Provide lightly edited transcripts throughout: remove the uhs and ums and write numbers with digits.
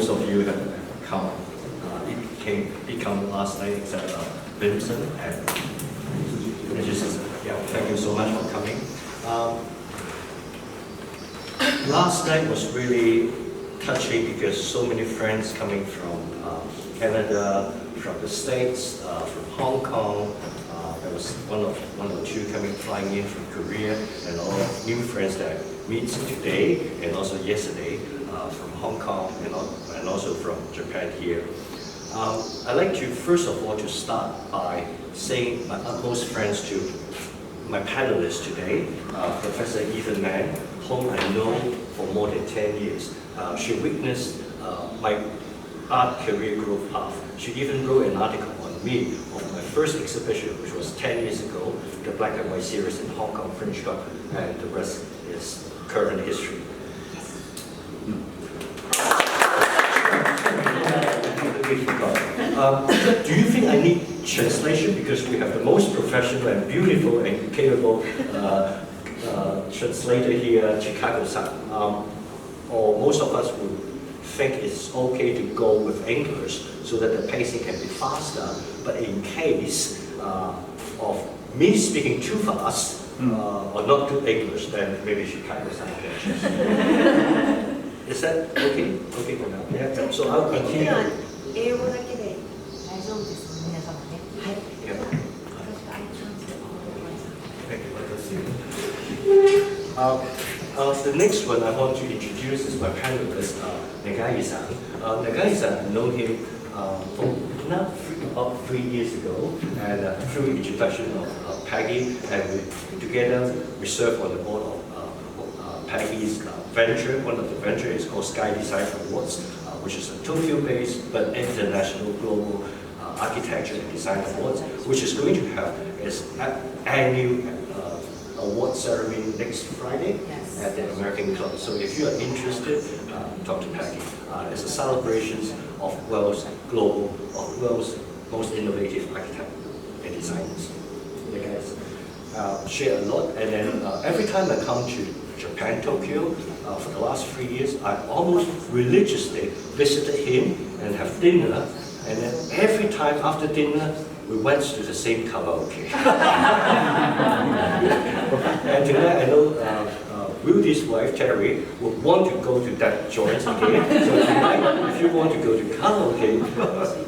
most of you have come. It came last night except Vincent and just, yeah, thank you so much for coming. Last night was really touching because so many friends coming from Canada, from the States, from Hong Kong. There was one or two flying in from Korea, and all new friends that I meet today and also yesterday from Hong Kong and also from Japan here. I'd like to first of all to start by saying my utmost friends to my panelists today, Professor Eva Man, whom I know for more than 10 years. She witnessed my art career growth path. She even wrote an article on me of my first exhibition, which was 10 years ago, the Black and White series in Hong Kong French Club, and the rest is current history. Do you think I need translation because we have the most professional and beautiful and capable translator here, Chikako-san? Or most of us would think it's okay to go with English so that the pacing can be faster. But in case of me speaking too fast or not good English, then maybe Chikako-san can translate. Is that okay? Okay for now? Yeah. So I'll continue. 英語だけで大丈夫ですか、皆様ね。はい。The next one I want to introduce is my panelist, Nagai-san. Nagai-san, I know him from about 3 years ago, and through the introduction of Peggy, and together we serve on the board of Peggy's venture. One of the ventures is called Sky Design Awards, which is a Tokyo-based but international global architecture and design awards, which is going to have its annual award ceremony next Friday at the American Club. So if you are interested, talk to Peggy. It's a celebration of world's most innovative architects and designers. You guys share a lot, and then every time I come to Japan, Tokyo, for the last 3 years, I almost religiously visited him and have dinner, and then every time after dinner, we went to the same karaoke. And tonight I know Rudy's wife, Terry, would want to go to that joint again. So tonight, if you want to go to karaoke,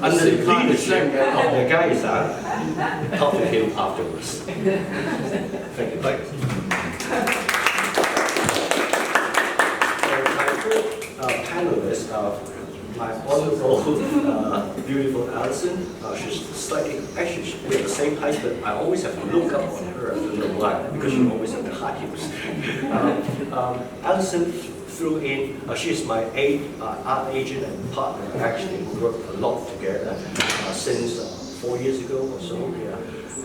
under the leadership of the guys, talk to him afterwards. Thank you. Bye. Panelist, my wonderful, beautiful Allison. She's slightly, actually we're the same height, but I always have to look up on her. I don't know why, because she always has the high heels. Allison threw in, she's my art agent and partner. Actually, we worked a lot together since 4 years ago or so. Yeah.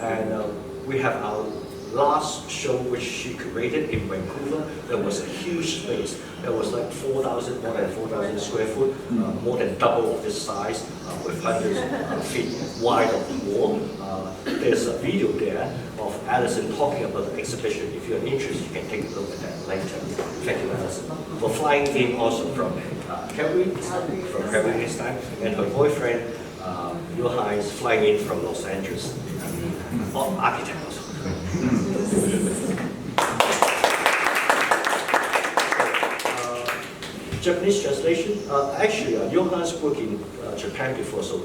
And we have our last show which she curated in Vancouver. There was a huge space. There was like more than 4,000 square foot, more than double of this size, with hundreds of feet wide of the wall. There's a video there of Allison talking about the exhibition. If you're interested, you can take a look at that later. Thank you, Allison, for flying in also from Calgary this time, and her boyfriend, Johan, is flying in from Los Angeles. Architect also. Japanese translation. Actually, Johan's worked in Japan before, so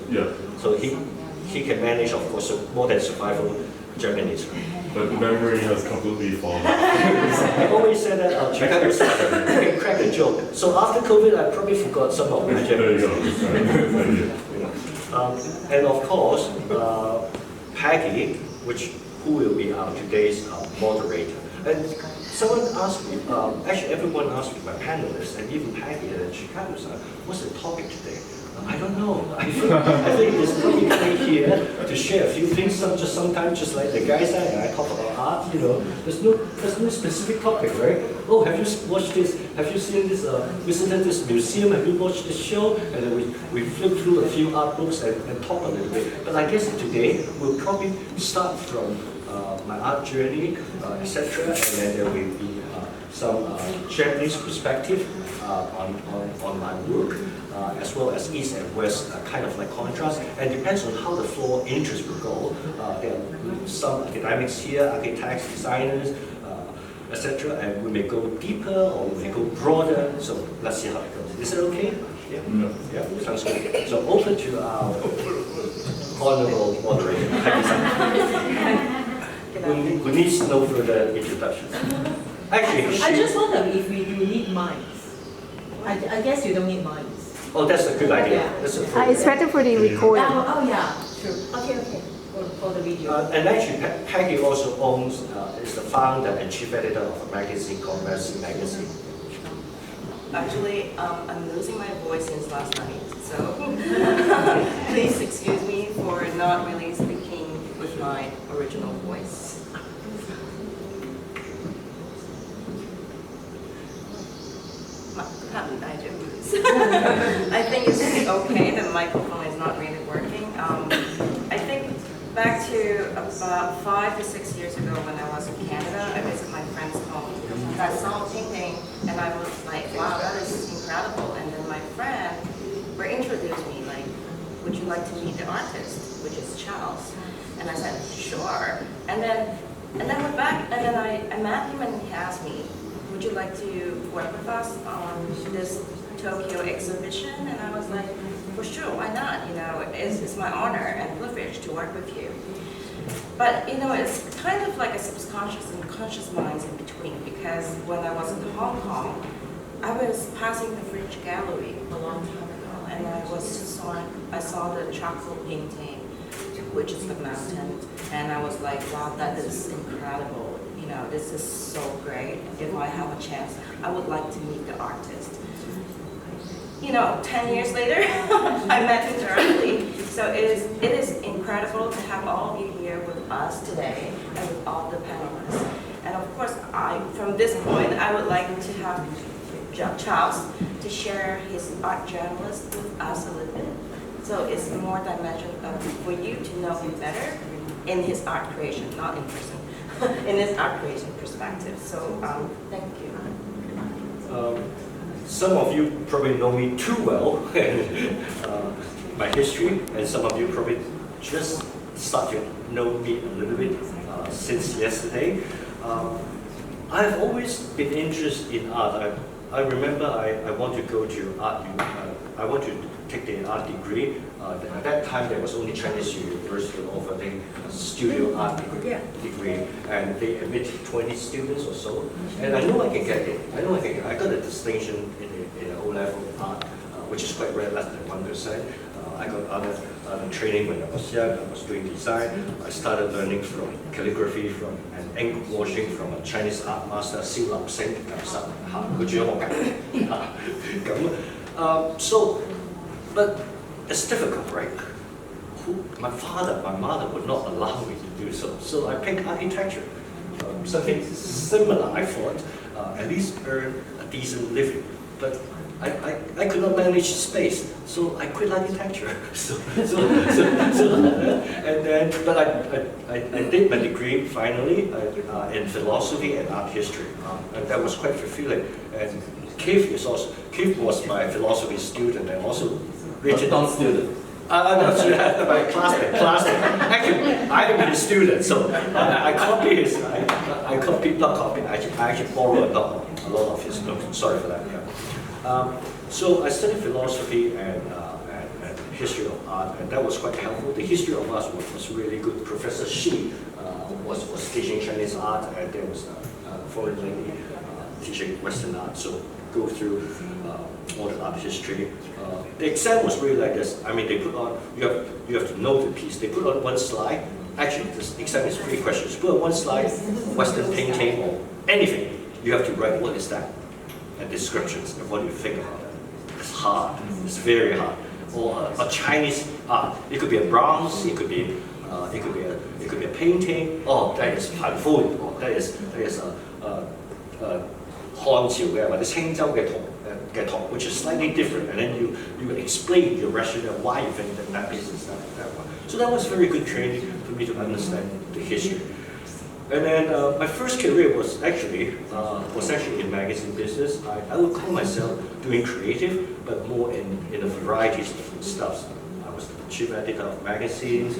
he can manage, of course, more than survival Japanese. But memory has completely fallen. I always said that Chikako can crack a joke. So after COVID, I probably forgot some of my Japanese. There you go. And of course, Peggy, who will be today's moderator. And someone asked me, actually everyone asked me, my panelists, and even Peggy and Chikako-san, what's the topic today? I don't know. I think it's probably coming here to share a few things. Sometimes just like the guys and I talk about art, you know, there's no specific topic, right? Oh, have you watched this? Have you seen this? Visited this museum? Have you watched this show? And then we flip through a few art books and talk a little bit. But I guess today we'll probably start from my art journey, etc., and then there will be some Japanese perspective on my work. as well as east and west kind of like contrast, and depends on how the floor interest will go. There are some academics here, architects, designers, etc., and we may go deeper or we may go broader. So let's see how it goes. Is it okay? Yeah. Yeah. Sounds good. So open to our honorable moderator. Who needs no further introduction. Actually, I just wonder if we do need minds. I guess you don't need minds. Oh, that's a good idea. Yeah. That's a It's better for the recording. Oh yeah, true. Okay. For the video. And actually, Peggy also owns, is the founder and chief editor of a magazine called Mercy Magazine. Actually, I'm losing my voice since last night, so please excuse me for not really speaking with my original voice. I think it's okay, the microphone is not really working. I think back to about 5 to 6 years ago when I was in Canada, I visited my friend's home. And I saw a painting and I was like, wow, that is incredible. And then my friend introduced me, like, would you like to meet the artist, which is Charles? And I said, sure. And then went back and then I met him and he asked me, would you like to work with us on this Tokyo exhibition? And I was like, for sure, why not? You know, it's my honor and privilege to work with you. But you know, it's kind of like a subconscious and conscious minds in between, because when I was in Hong Kong, I was passing the French Gallery a long time ago, and I saw the charcoal painting, which is the mountain, and I was like, wow, that is incredible. You know, this is so great. If I have a chance, I would like to meet the artist. You know, 10 years later, I met him directly. So it is incredible to have all of you here with us today and with all the panelists. And of course, from this point, I would like to have Charles to share his art journalist with us a little bit. So it's more dimension for you to know him better in his art creation, not in person. In his art creation perspective. So thank you. Some of you probably know me too well, my history, and some of you probably just start to know me a little bit since yesterday. I've always been interested in art. I remember I want to go to art. I want to take the art degree. At that time, there was only Chinese university offering a studio art degree, and they admit 20 students or so. And I know I can get it. I got a distinction in the O-level art, which is quite rare, less than 1%. I got other training when I was young. I was doing design. I started learning from calligraphy, from and ink washing from a Chinese art master, Xiu Lam Sing. But it's difficult, right? My father, my mother would not allow me to do so. So I picked architecture, something similar, I thought, at least earn a decent living. But I could not manage space, so I quit architecture. But I did my degree finally in philosophy and art history, and that was quite fulfilling. And Keith was my philosophy student, and also Richard. Not student. No, my classmate. Actually, I'm his student, so I copy his. I actually borrow a lot of his notes. Sorry for that. Yeah. So I studied philosophy and history of art, and that was quite helpful. The history of art was really good. Professor Shi was teaching Chinese art, and there was a foreign lady teaching Western art. So go through all the art history. The exam was really like this. I mean, they put on, you have to know the piece. They put on one slide. Actually, this exam is 3 questions. Put on one slide, Western painting or anything. You have to write what is that and descriptions and what do you think about it. It's hard. It's very hard. Or a Chinese art. It could be a bronze. It could be a painting. Oh, that is Han Fu. Oh, that is Han Qiu 嘅或者青州嘅圖 which is slightly different, and then you explain your rationale why you think that piece is that one. So that was very good training for me to understand the history. And then my first career was actually in magazine business. I would call myself doing creative, but more in a variety of different stuff. I was the chief editor of magazines.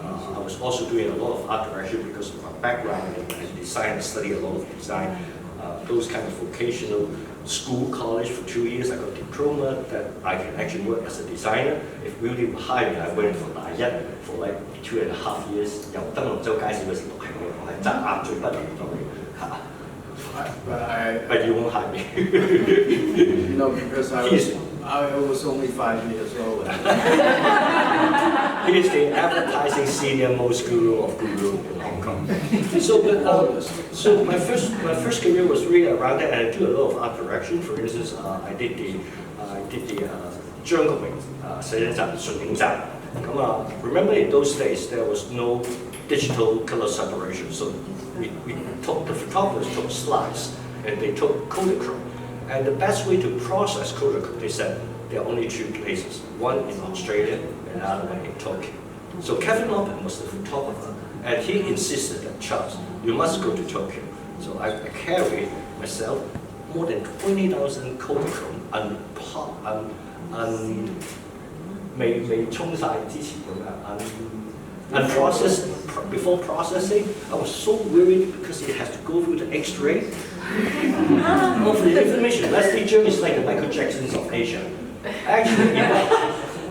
I was also doing a lot of art direction because of my background in design. I studied a lot of design. Those kind of vocational school, college for 2 years. I got a diploma that I can actually work as a designer. If really would hire me, I went for Nagai for like 2.5 years. 由燈籠周介紹嘅時讀係我係揸鴨嘴不離隊嚇。But you won't hire me. No, because I was only 5 years old. He is the advertising senior most guru of guru in Hong Kong. So my first career was really around that, and I do a lot of art direction. For instance, I did the 張國榮寫真集、順影集。Remember in those days there was no digital color separation, so the photographers took slides and they took Kodachrome. And the best way to process Kodachrome, they said, there are only 2 places, one in Australia and another one in Tokyo. So Kevin Loppen was the photographer, and he insisted that, Charles, you must go to Tokyo. So I carried myself more than 20,000 Kodachrome unprocessed. Before processing, I was so worried because it has to go through the X-ray of the information. Leslie Cheung is like the Michael Jacksons of Asia. Actually,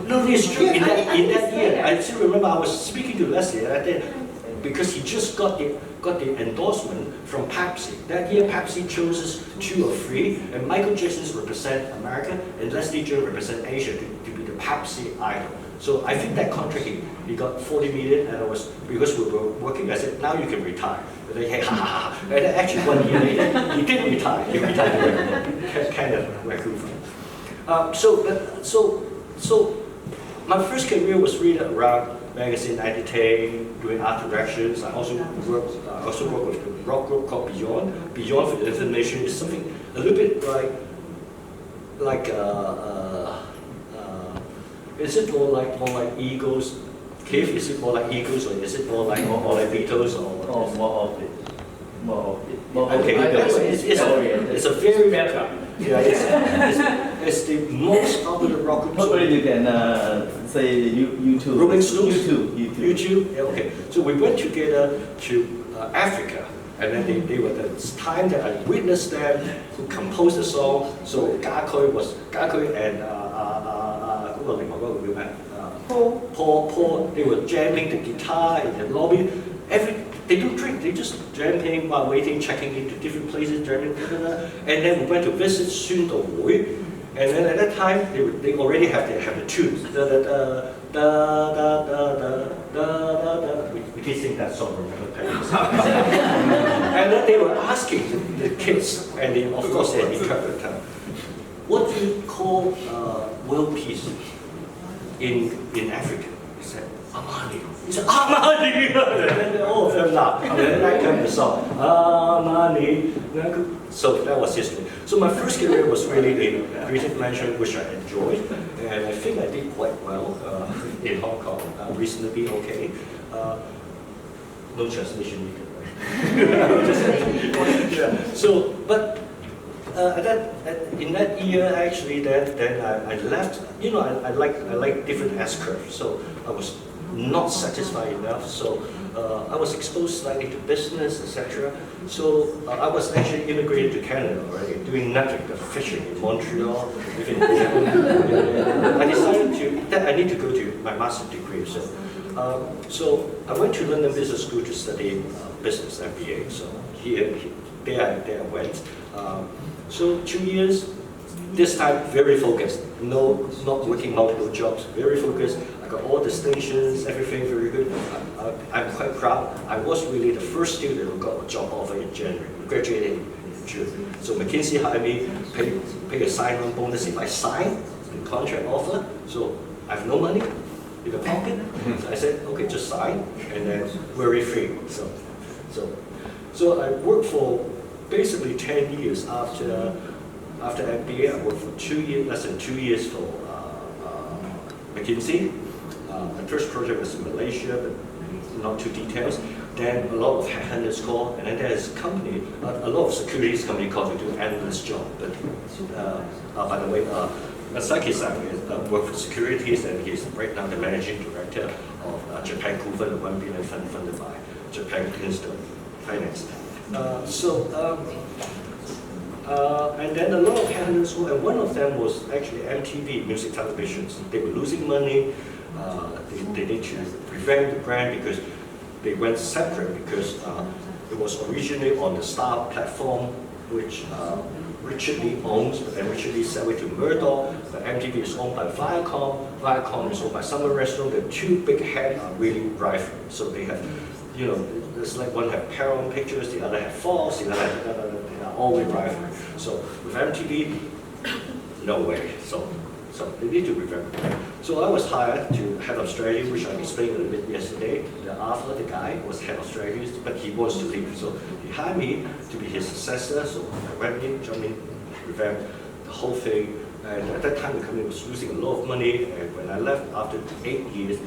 no, it's true. In that year, I still remember I was speaking to Leslie because he just got the endorsement from Pepsi. That year, Pepsi chose 2 or 3, and Michael Jackson represent America, and Leslie Cheung represent Asia to be the Pepsi idol. So I think that contract he got 40 million, and because we were working, I said, now you can retire. And they hey, ha ha ha. And then actually 1 year later, he did retire. He retired kind of Vancouver. So my first career was really around magazine editing, doing art directions. I also worked with the rock group called Beyond. Beyond for the information is something a little bit like is it more like Eagles? Keith, is it more like Eagles, or is it more like Beatles, or More of it. okay, it's a very it's the most popular rock group. Probably you can say YouTube. Rolling Stones? YouTube. Yeah, okay. So we went together to Africa, and then they were the time that I witnessed them who composed the song. So Gakoi and Paul, they were jamming the guitar in the lobby. They don't drink, they just jamming while waiting, checking into different places, jamming, and then we went to visit Sun Do Hui. And then at that time, they already have the tunes. We did sing that song, remember? And then they were asking the kids, and they, of course they interpret, what do you call world peace in Africa? They said, Amani. He said, Amani! And all of them laughed. And then I came the song, Amani. So that was history. So my first career was really in creative management, which I enjoyed. And I think I did quite well in Hong Kong, reasonably okay. No translation needed, right? Yeah. So, but in that year, actually, then I left. You know, I like different S-curves, so I was not satisfied enough. So I was exposed slightly to business, etc. So I was actually immigrated to Canada already, doing nothing but fishing in Montreal. I decided that I need to go to my master's degree. So I went to London Business School to study business MBA. So there I went. So 2 years, this time very focused. No, not working multiple jobs, very focused. I got all distinctions, everything very good. I'm quite proud. I was really the first student who got a job offer in January, graduated in June. So McKinsey hired me, pay a sign-on bonus if I sign the contract offer. So I have no money in the pocket. So I said, okay, just sign, and then very free. So I worked for basically 10 years after MBA. I worked for 2 years, less than 2 years for McKinsey. My first project was in Malaysia, but not too details. then a lot of headhunters call, and then there's a company, a lot of securities company call to do analyst job. But by the way, Masaki-san works for securities, and he's right now the managing director of Japan Kufa, the 1 billion fund funded by Japan Institute of Finance. And then a lot of headhunters call, and one of them was actually MTV, music televisions. They were losing money. They need to revamp the brand because they went separate because it was originally on the Star platform, which Richard Lee owns, but then Richard Lee sold it to Murdoch. But MTV is owned by Viacom. Viacom is owned by Summer Restaurant. The two big heads are really rival. So they have, it's like one have Paramount Pictures, the other have Fox, the other have, they are always rival. So with MTV, no way. So they need to revamp. So I was hired to head of strategy, which I explained a little bit yesterday. Arthur, the guy, was head of strategy, but he wants to leave. So he hired me to be his successor. So I went in, jumped in, revamped the whole thing. And at that time, the company was losing a lot of money. And when I left after 8 years,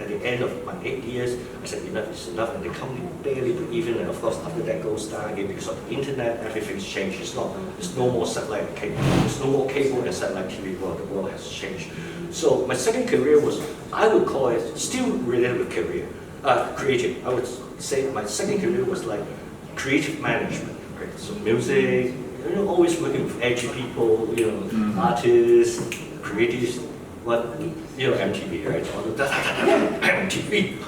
at the end of my 8 years, I said enough is enough, and the company barely broke even. And of course, after that goes down again because of the internet, everything's changed. There's no more satellite cable. There's no more cable and satellite TV. Well, the world has changed. So my second career was, I would call it still related with career, creative. I would say my second career was like creative management. Right? So music, always working with edgy people, artists, creatives. MTV, right? MTV.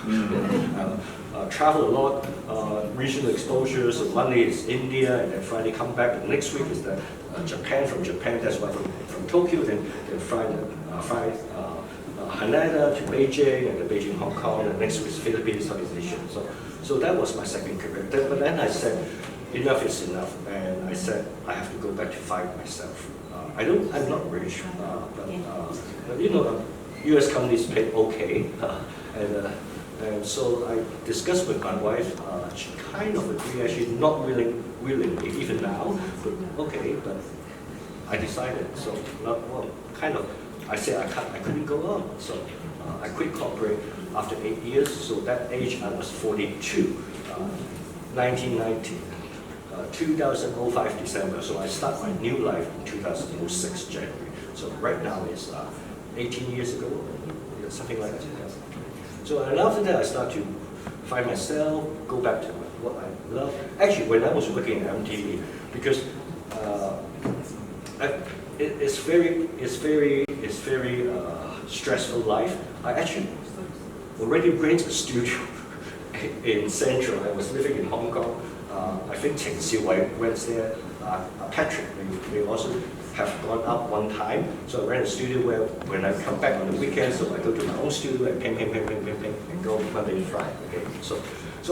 Travel a lot, regional exposures. So Monday is India, and then Friday come back. And next week is the Japan. From Japan, that's why from Tokyo. Then Friday, Haneda to Beijing, and then Beijing, Hong Kong. And next week is Philippines, Southeast Asia. So that was my second career. But then I said, enough is enough, and I said I have to go back to fight myself. I'm not rich, but U.S. companies pay okay, and so I discussed with my wife. She kind of agreed, actually not willingly, even now, but okay. But I decided, so I said I couldn't go on, so I quit corporate after 8 years. So that age I was 42, 1990. 2005 December, so I start my new life in 2006 January. So right now is 18 years ago, something like that. So and after that I start to find myself, go back to what I love. Actually, when I was working at MTV, because it's very stressful life. I actually already rented a studio in Central. I was living in Hong Kong. I think Cheng Xiu went there. Patrick, they also have gone up one time. So I ran a studio where when I come back on the weekends, so I go to my own studio and paint, and go Monday to Friday. Okay, so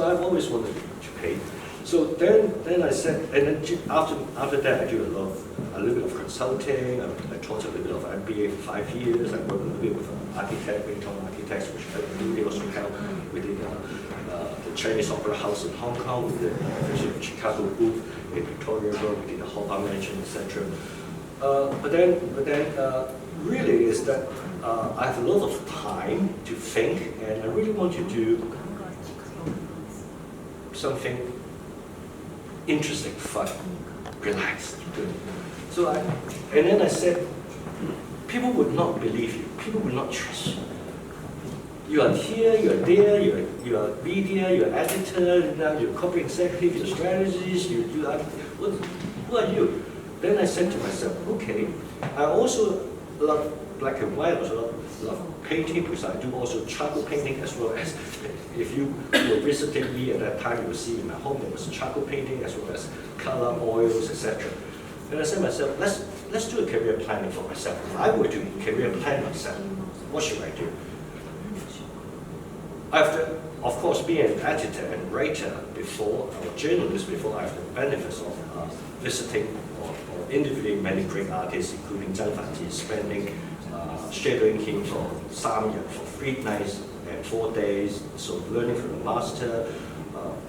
I've always wanted to paint. So then I said, and then after that I do a little bit of consulting. I taught a little bit of MBA for 5 years. I worked a little bit with an architect, Wing-Tong Architects, which they also helped within the Chinese Opera House in Hong Kong, with the Chikako Abe in Victoria, we did the Hoppa Mansion, etc. But then really is that I have a lot of time to think, and I really want to do something interesting, fun, relaxed. And then I said, people would not believe you, people would not trust you. You are here, you are there, you are media, you are editor, now you're corporate executive, you're strategist, you are, who are you? Then I said to myself, okay, I also love black and white, I also love painting, because I do also charcoal painting as well as, if you were visiting me at that time, you will see in my home there was charcoal painting as well as color, oils, etc. And I said to myself, let's do a career planning for myself. If I were to career plan myself, what should I do? After, of course, being an editor and writer before, or journalist before, I have the benefits of visiting or interviewing many great artists, including Zhang Fanji, spending, shadowing him for 3 nights and 4 days, so learning from the master,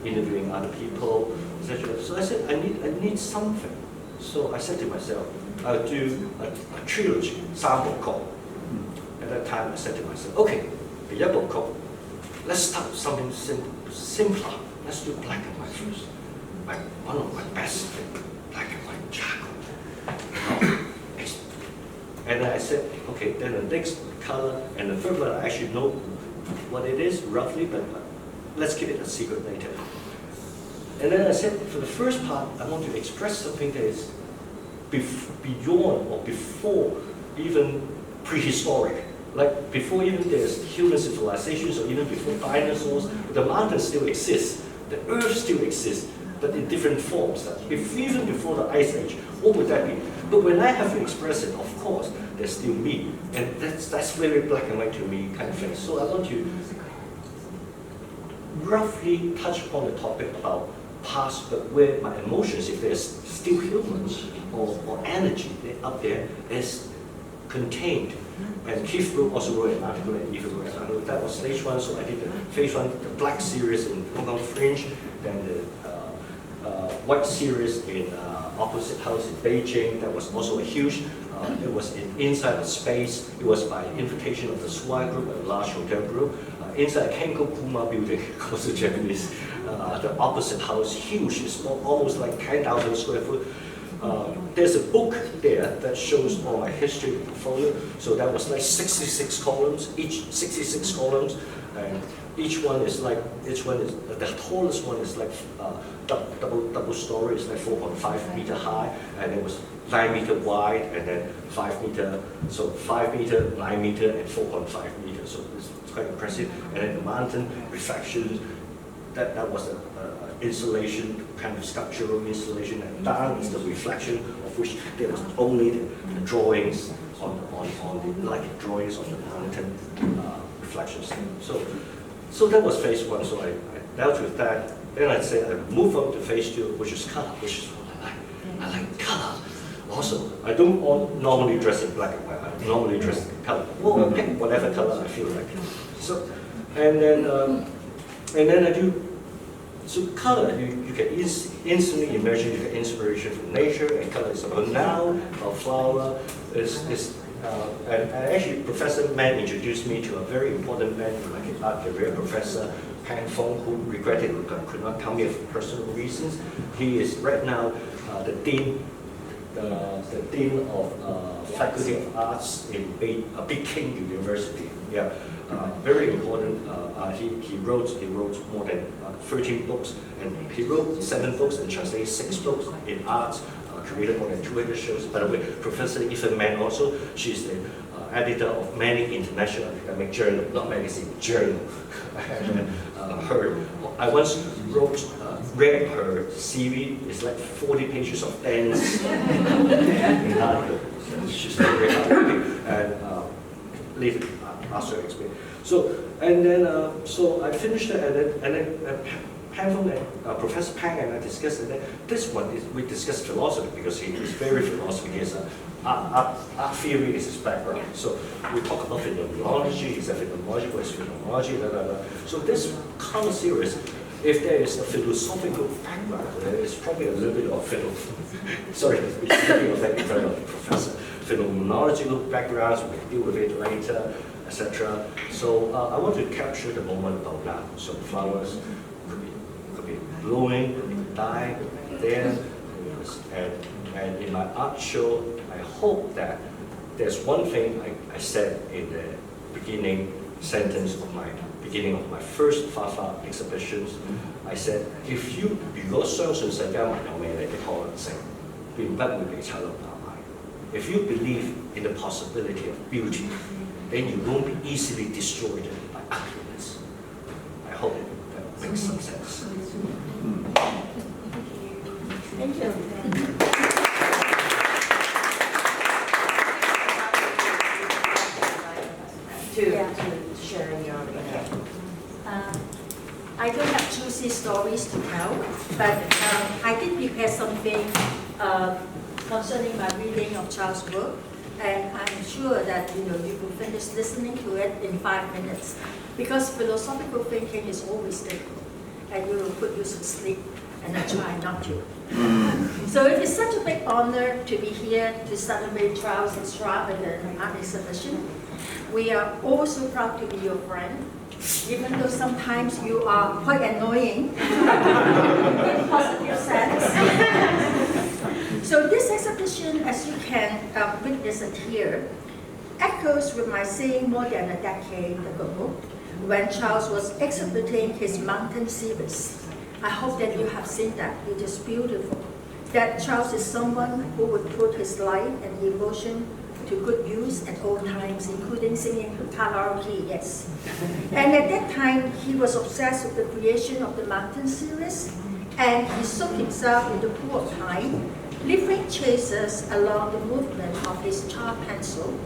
interviewing other people, etc. So I said, I need something. So I said to myself, I'll do a trilogy, 3部曲. At that time, I said to myself, okay, 第一部曲 let's start with something simpler. Let's do black and white first. One of my best things, black and white charcoal. And I said, okay, then the next color and the third one, I actually know what it is roughly, but let's keep it a secret later. And then I said, for the first part, I want to express something that is beyond or before even prehistoric. Like before even there's human civilizations or even before dinosaurs, the mountains still exist, the earth still exists, but in different forms. Even before the Ice Age, what would that be? But when I have to express it, of course, there's still me. And that's very black and white to me kind of thing. So I want to roughly touch upon the topic about past, but where my emotions, if there's still humans or energy up there, is contained. And Keith also wrote an article, and Eva wrote an article. That was stage one, so I did the phase one, the black series in Hong Kong Fringe, then the white series in Opposite House in Beijing. That was also a huge, it was inside the space. It was by invitation of the Swire Group, a large hotel group. Inside Kenko Kuma building, also Japanese. The Opposite House, huge, it's almost like 10,000 square foot. There's a book there that shows all my history portfolio. So that was like 66 columns, each 66 columns, and each one is the tallest one is like double story, it's like 4.5 meter high, and it was 9 meter wide, and then 5 meter, so 5 meter, 9 meter, and 4.5 meters. So it's quite impressive. And then the mountain reflections. That was an installation, kind of sculptural installation, and down is the reflection, of which there was only the drawings on the like drawings on the mountain reflections. So that was phase one. So I dealt with that. Then I said I move on to phase two, which is color, which is what I like. I like color. Also, I don't normally dress in black and white. I normally dress in color. Well, I pick whatever color I feel like. So, and then I do, so color, you can instantly imagine, you get inspiration from nature, and color is about now, about flower, and actually Professor Man introduced me to a very important man in my art career, Professor Pang Fong, who regretted could not come here for personal reasons. He is right now the Dean of Faculty of Arts in Peking University. Yeah. Very important. He wrote more than 13 books, and he wrote 7 books and translated 6 books in arts. Created more than 200 shows. By the way, Professor Eva Man also, she's the editor of many international academic journal, not magazine, journal. And I once read her CV. It's like 40 pages of dance in article. She's very hardworking, and later asked her to explain. So and then so I finished it, and then Professor Pang and I discussed it. This one is we discussed philosophy because he is very philosophy. He has art theory is his background. So we talk about phenomenology. Is a phenomenology? What is phenomenology? So this color series, if there is a philosophical background, there is probably a little bit of professor phenomenological backgrounds. We can deal with it later, etc. So I want to capture the moment about now. So flowers could be blowing, could be dying, there, and in my art show, I hope that there's one thing I said in the beginning sentence of my beginning of my first Fafa exhibitions. I said, if you 如果相信世間還有魅力的可能性，便不會被醜陋打敗。If you believe in the possibility of beauty, then you won't be easily destroyed by ugliness. I hope that makes some sense. Thank you. To share your I don't have juicy stories to tell, but I did prepare something concerning my reading of Charles' work, and I'm sure that you will finish listening to it in 5 minutes, because philosophical thinking is always difficult, and it will put you to sleep, and I try not to. So it is such a big honor to be here to celebrate Charles' extravagant art exhibition. We are all so proud to be your friend, even though sometimes you are quite annoying in positive sense. So this exhibition, as you can witness it here, echoes with my saying more than a decade ago when Charles was exhibiting his mountain series. I hope that you have seen that. It is beautiful. That Charles is someone who would put his life and emotion to good use at all times, including singing karaoke, yes. And at that time, he was obsessed with the creation of the mountain series, and he soaked himself in the pool of time, leaving traces along the movement of his chalk pencil,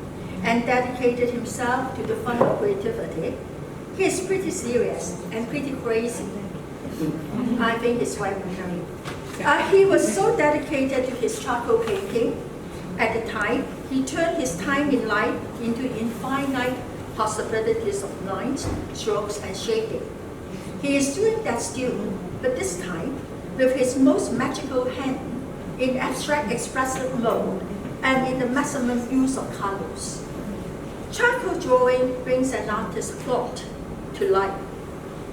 and dedicated himself to the fun of creativity. He is pretty serious and pretty crazy. I think his wife will tell you. He was so dedicated to his charcoal painting. At the time, he turned his time in life into infinite possibilities of lines, strokes, and shading. He is doing that still, but this time with his most magical hand in abstract expressive mode and in the maximum use of colors. Charcoal drawing brings an artist's thought to life.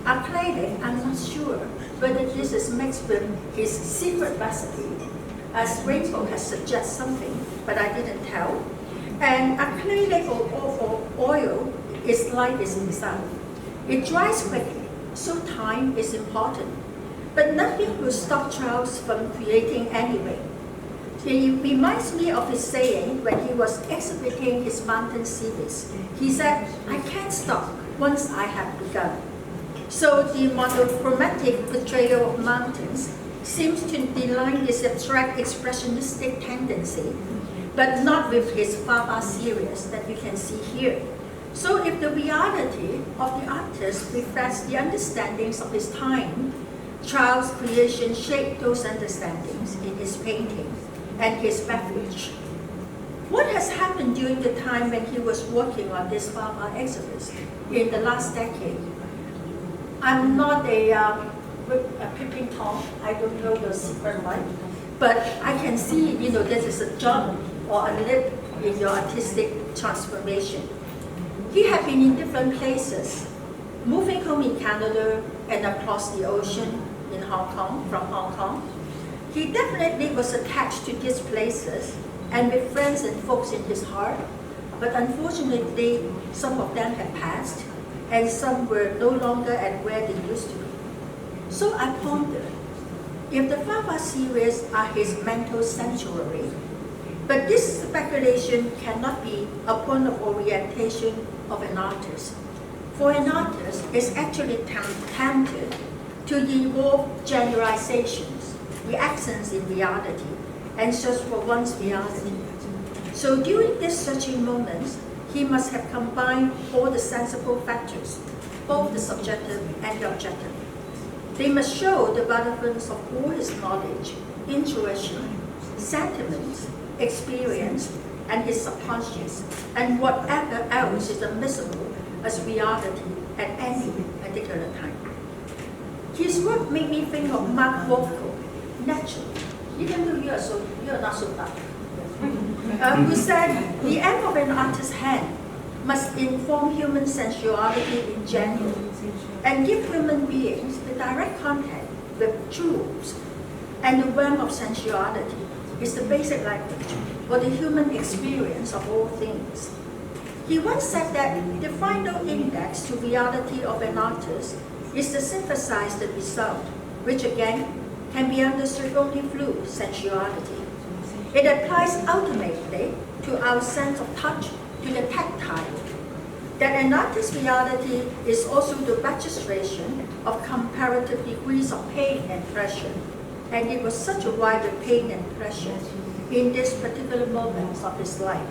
Acrylic, I'm not sure whether this is mixed with his secret recipe, as Rainbow has suggested something, but I didn't tell. And acrylic or oil is like this himself. It dries quickly, so time is important. But nothing will stop Charles from creating anyway. It reminds me of his saying when he was exhibiting his mountain series. He said, "I can't stop once I have begun." So the monochromatic portrayal of mountains seems to belie his abstract expressionistic tendency, but not with his Fafa series that you can see here. So if the reality of the artist reflects the understandings of his time, Charles' creation shaped those understandings in his painting and his beverage. What has happened during the time when he was working on this Fafa exhibition in the last decade? I'm not a peeping Tom, I don't know the secret life, but I can see, this is a jump or a leap in your artistic transformation. He had been in different places, moving home in Canada and across the ocean in Hong Kong, from Hong Kong. He definitely was attached to these places and with friends and folks in his heart, but unfortunately, some of them had passed and some were no longer at where they used to be. So I pondered, if the Fafa series are his mental sanctuary, but this speculation cannot be a point of orientation of an artist. For an artist, it's actually tempted to evolve generalizations, the accents in reality, and search for one's reality. So during these searching moments, he must have combined all the sensible factors, both the subjective and the objective. They must show the relevance of all his knowledge, intuition, sentiments, experience, and his subconscious, and whatever else is admissible as reality at any particular time. His work made me think of Mark Rothko, naturally, even though you're not so bad, who said, the aim of an artist's hand must inform human sensuality in general and give human beings the direct contact with truths. And the realm of sensuality is the basic language for the human experience of all things. He once said that the final index to reality of an artist is to synthesize the result, which again can be understood only through sensuality. It applies ultimately to our sense of touch, to the tactile. That an artist's reality is also the registration of comparative degrees of pain and pleasure. And it was such a wide pain and pleasure in this particular moments of his life.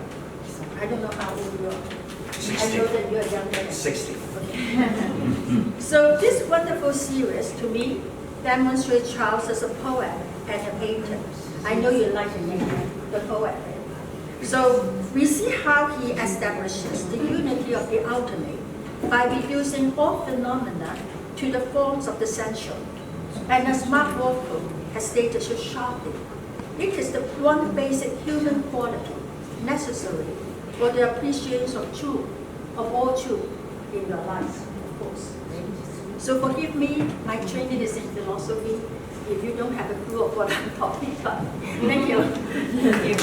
I don't know how old you are. 60. I know that you're younger than 60. Okay. So this wonderful series, to me, demonstrates Charles as a poet and a painter. I know you like the name, the poet. So we see how he establishes the unity of the ultimate by reducing all phenomena to the forms of the sensual. And as Mark Rothko has stated so sharply, it is the one basic human quality necessary for the appreciation of truth, of all truth in your life, of course. So forgive me, my training is in philosophy. If you don't have a clue of what I'm talking about. Thank you. Thank you.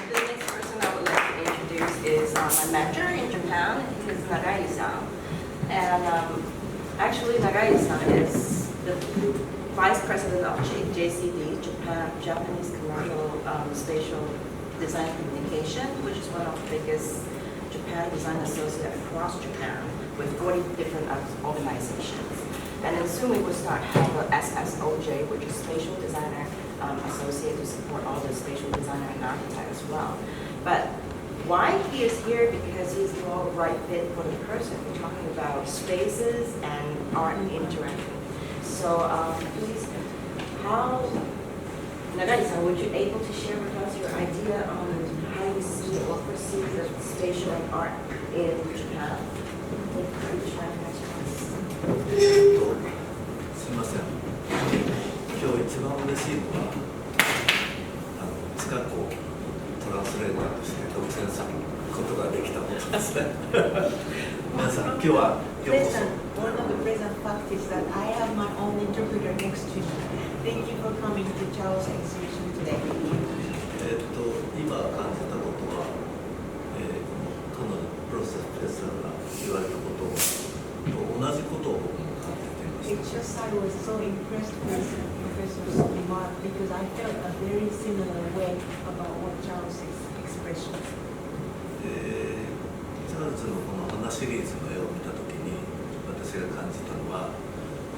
The next person I would like to introduce is my mentor in Japan. He is Nagai-san. And actually, Nagai-san is the Vice President of JCD, Japanese Commercial Spatial Design Communication, which is one of the biggest Japan design associates across Japan with 40 different organizations. And then soon we will start have a SSOJ, which is Spatial Designer Associate, to support all the spatial designer and architect as well. But why he is here? Because he's the all right fit for the person. We're talking about spaces and art interaction. So please, Nagai-san, would you able to share with us your idea on how you see or perceive the spatial and art in Japan? すみません。今日一番嬉しいのは、近くをトランスレーターとして独占することができたことですね。皆さん、今日はようこそ。 One of the present fact is that I have my own interpreter next to me. Thank you for coming to Charles exhibition today. 今感じたことは、彼女プロセスが言われたことと同じことを僕も感じていました。 It's just I was so impressed with Professor's remark because I felt a very similar way about what Charles' expression. チャールズのこの花シリーズの絵を見たときに私が感じたのは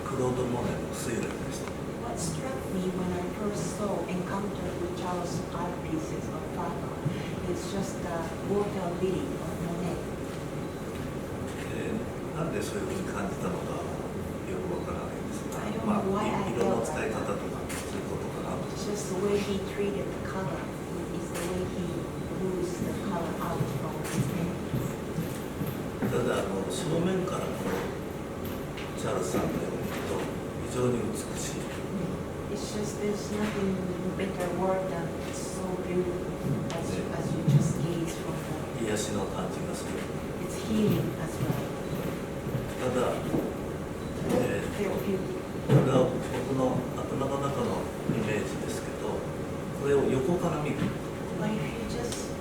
クロード・モネの睡蓮でした。 What struck me when I first encountered with Charles' art pieces of Fafa is just the water lily of Monet. なんでそういうふうに感じたのかよくわからないんですが、 I don't know why I 色の felt 使い like 方と that. かそういうことかなと。 It's just the way he treated the color. It's the way he moves the color out from his paint. ただ正面からこのチャールズさんの絵を見ると非常に美しい。 It's just there's nothing better word than it's so beautiful as you just gaze from the. 癒しの感じがする。 It's healing as well. ただ、Therapeutic. これは僕の頭の中のイメージですけど、これを横から見る。 But if you just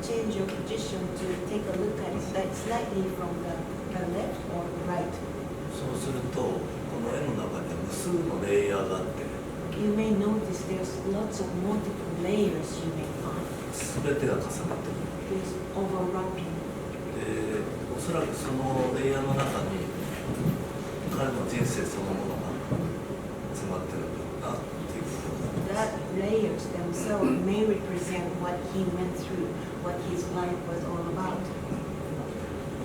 change your position to take a look at it slightly from the left or the right, そうするとこの絵の中には無数のレイヤーがあって、 you may notice there's lots of multiple layers you may find. 全てが重なっている。 There's overlapping. で、おそらくそのレイヤーの中に彼の人生そのものが詰まってるんだろうなっていうことが。 That layers themselves may represent what he went through, what his life was all about. だ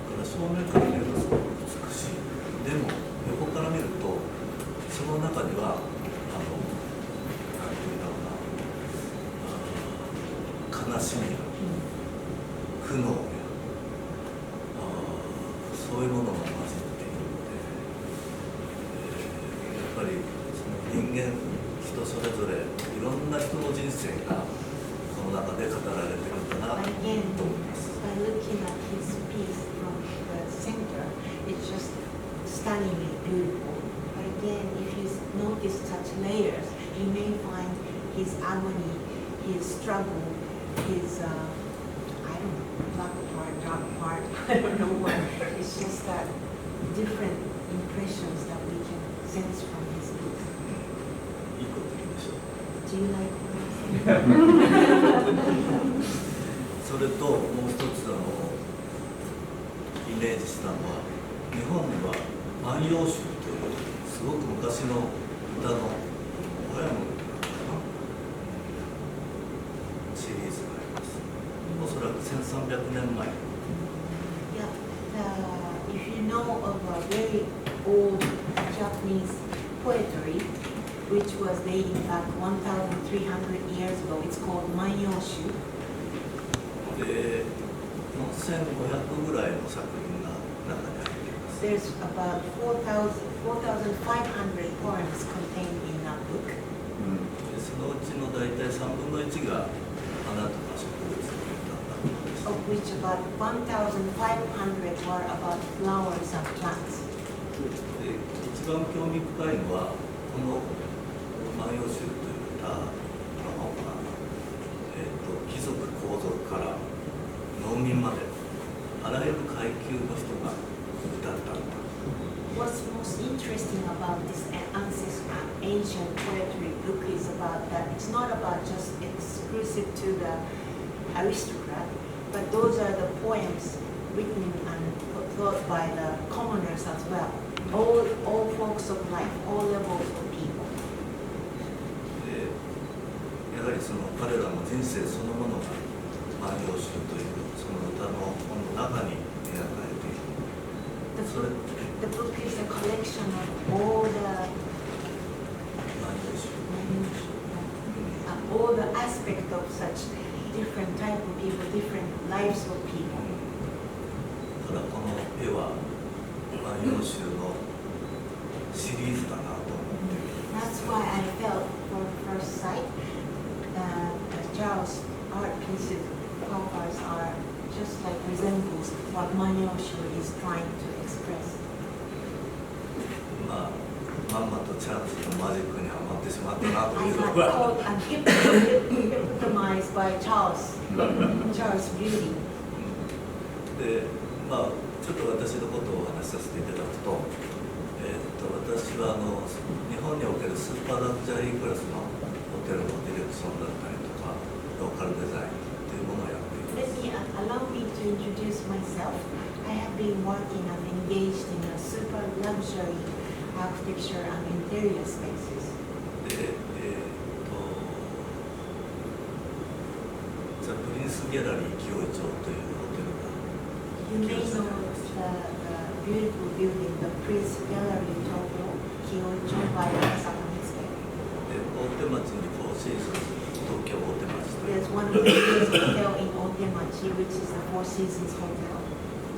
から正面から見るとすごく美しい。でも横から見るとその中にはなんていうんだろうな、悲しみや苦悩やそういうものが混じっているので、やっぱりその人間人それぞれいろんな人の人生がこの中で語られているんだな But again, と思います。 by looking at his piece from the center, it's just stunningly beautiful. But again, if you notice such layers, you may find his agony, his struggle, his, I don't know, black part, dark part, I don't know what. It's just that different impressions that we can sense from his piece. いいこと言うでしょう。 Do you like what I'm saying? それともう一つイメージしたのは日本には万葉集というすごく昔の歌のポエムシリーズがあります。おそらく1300年前。 Yeah, if you know of a very old Japanese poetry, which was dating back 1,300 years ago, it's called Manyoshu. で、1500ぐらいの作品が中に入っています。 There's about 4,500 poems contained in that book. でそのうちの大体3分の1が花とか植物の歌になっています。of which about 1,500 were about flowers and plants. で一番興味深いのはこの万葉集という歌の方が、貴族皇族から農民まであらゆる階級の人が歌った歌。 What's most interesting about this ancient poetry book is about that it's not about just exclusive to the aristocrat, but those are the poems written and thought by the commoners as well. All folks of life, all levels of people. でやはりその彼らの人生そのものが万葉集というその歌の本の中に描かれている。 The book is a collection of all the aspects of such different type of people, different lives of people. ただこの絵は万葉集のシリーズだなと思っている。 That's why I felt for first sight that Charles' art pieces, Fafa's are just like resembles what Manyoshu is trying to express. まんまとチャールズのマジックにはまってしまったなと I いう got のは caught and hypnotized by Charles' beauty. で、ちょっと私のことをお話しさせていただくと、私は日本におけるスーパーラグジャリークラスのホテルのディレクションだったりとかローカルデザインというものをやっています。Allow me to introduce myself. I have been working and engaged in a super luxury architecture and interior spaces. で、ザ・プリンスギャラリー紀尾井町というホテルが You may know the beautiful building, the Prince Gallery Tokyo, Kyoto by Allison. で大手町にフォーシーズンズ東京大手町という There's one of the biggest hotel in Otemachi, which is the Four Seasons Hotel.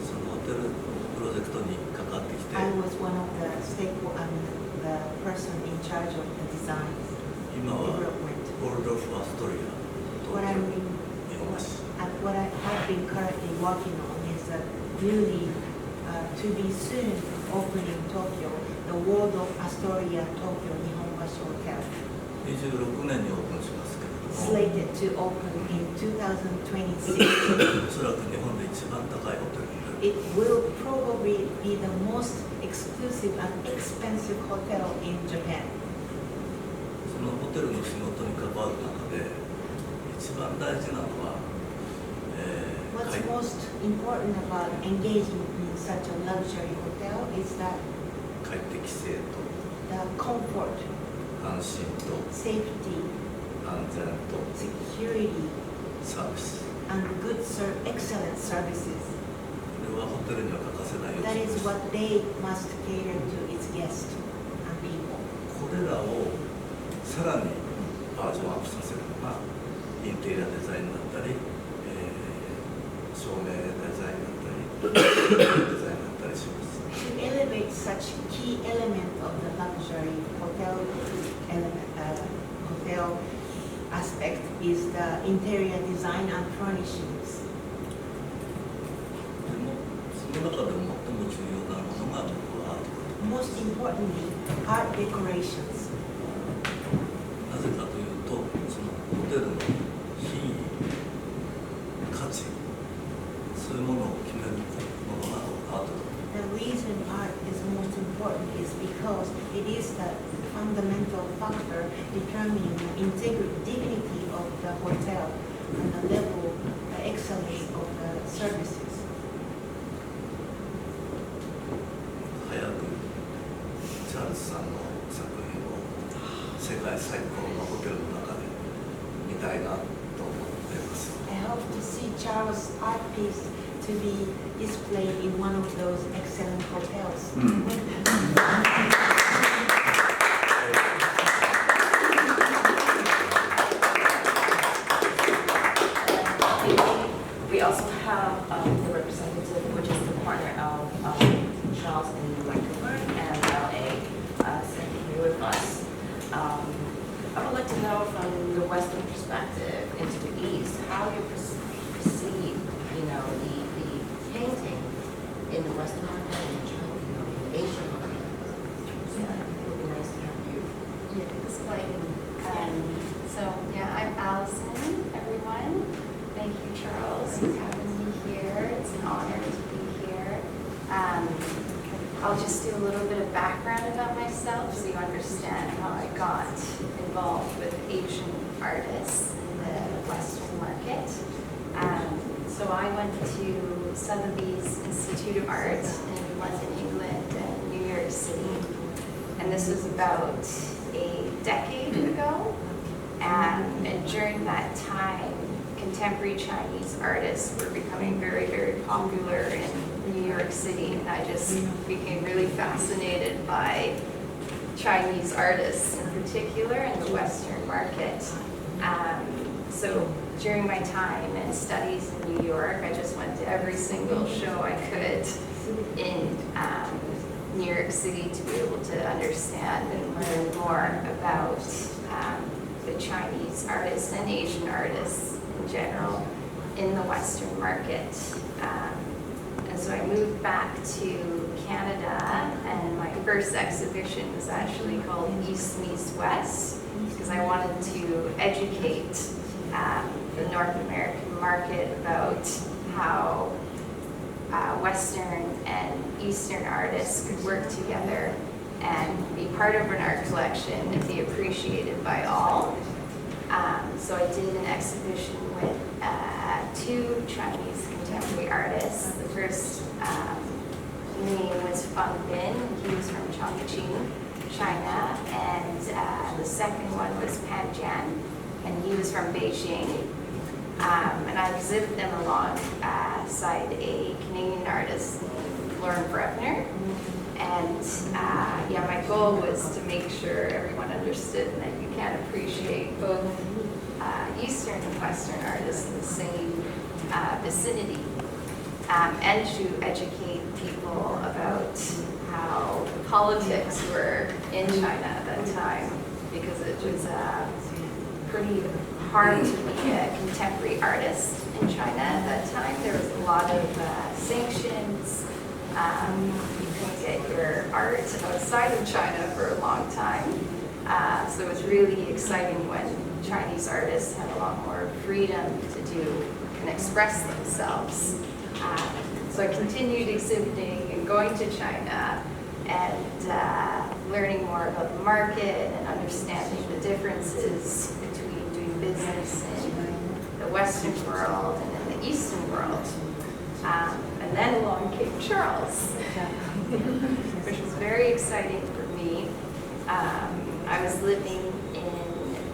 そのホテルプロジェクトに関わってきて I was one of the stakeholders and the person in charge of the design 今は development. ゴールドフ・アストリア What 東 I'm 京 in, 日本橋 and what I have been currently working on is the newly to be soon opening Tokyo, the World of Astoria Tokyo Nihonbashi Hotel, 26年にオープンしますけれども slated to open in 2026. おそらく日本で一番高いホテルになる It will probably be the most exclusive and expensive hotel in Japan. そのホテルの仕事に関わる中で一番大事なのは、What's most important about engaging in such a luxury hotel is that 快適性と the comfort, 安心と safety, 安全と security, サービス and excellent services. これはホテルには欠かせない要 That 素で is す what they must cater to its guests and people. これらをさらにバージョンアップさせるのがインテリアデザインだったり、照明デザインだったりデザインだったりします To elevate such key element of the luxury hotel aspect is the interior design and furnishings. でもその中でも最も重要なものが僕はアートだと Most importantly, art decorations. なぜかというとそのホテルの品位価値そういうものを決めるものがアートだ The reason art is most important is because it is the fundamental factor determining the dignity of the hotel and the level, the excellence of the services. 早くチャールズさんの作品を世界最高のホテルの中で見たいなと思っています I hope to see Charles' art piece to be displayed in one of those excellent hotels. We also have the representative, which is the partner of Charles in Vancouver and LA, sitting here with us. I would like to know from the Western perspective into the East, how you perceive, like, so yeah, I'm Allison, everyone. Thank you, Charles, for having me here. It's an honor to be here. I'll just do a little bit of background about myself so you understand how I got involved with Asian artists in the Western market. So I went to Sotheby's Institute of Art in London, England, and New York City. And this was about a decade ago. And during that time, contemporary Chinese artists were becoming very, very popular in New York City. And I just became really fascinated by Chinese artists in particular in the Western market. So during my time and studies in New York, I just went to every single show I could in New York City to be able to understand and learn more about the Chinese artists and Asian artists in general in the Western market. And so I moved back to Canada, and my first exhibition was actually called East Meets West, because I wanted to educate the North American market about how Western and Eastern artists could work together and be part of an art collection and be appreciated by all. So I did an exhibition with two Chinese contemporary artists. The first name was Feng Bin. He was from Chongqing, China. And the second one was Pan Jian, and he was from Beijing. And I exhibited them alongside a Canadian artist named Lauren Brevner. And yeah, my goal was to make sure everyone understood that you can't appreciate both Eastern and Western artists in the same vicinity, and to educate people about how the politics were in China at that time, because it was pretty hard to be a contemporary artist in China at that time. There was a lot of sanctions. You couldn't get your art outside of China for a long time. So it was really exciting when Chinese artists had a lot more freedom to do and express themselves. So I continued exhibiting and going to China and learning more about the market and understanding the differences between doing business in the Western world and in the Eastern world. And then along came Charles, which was very exciting for me. I was living in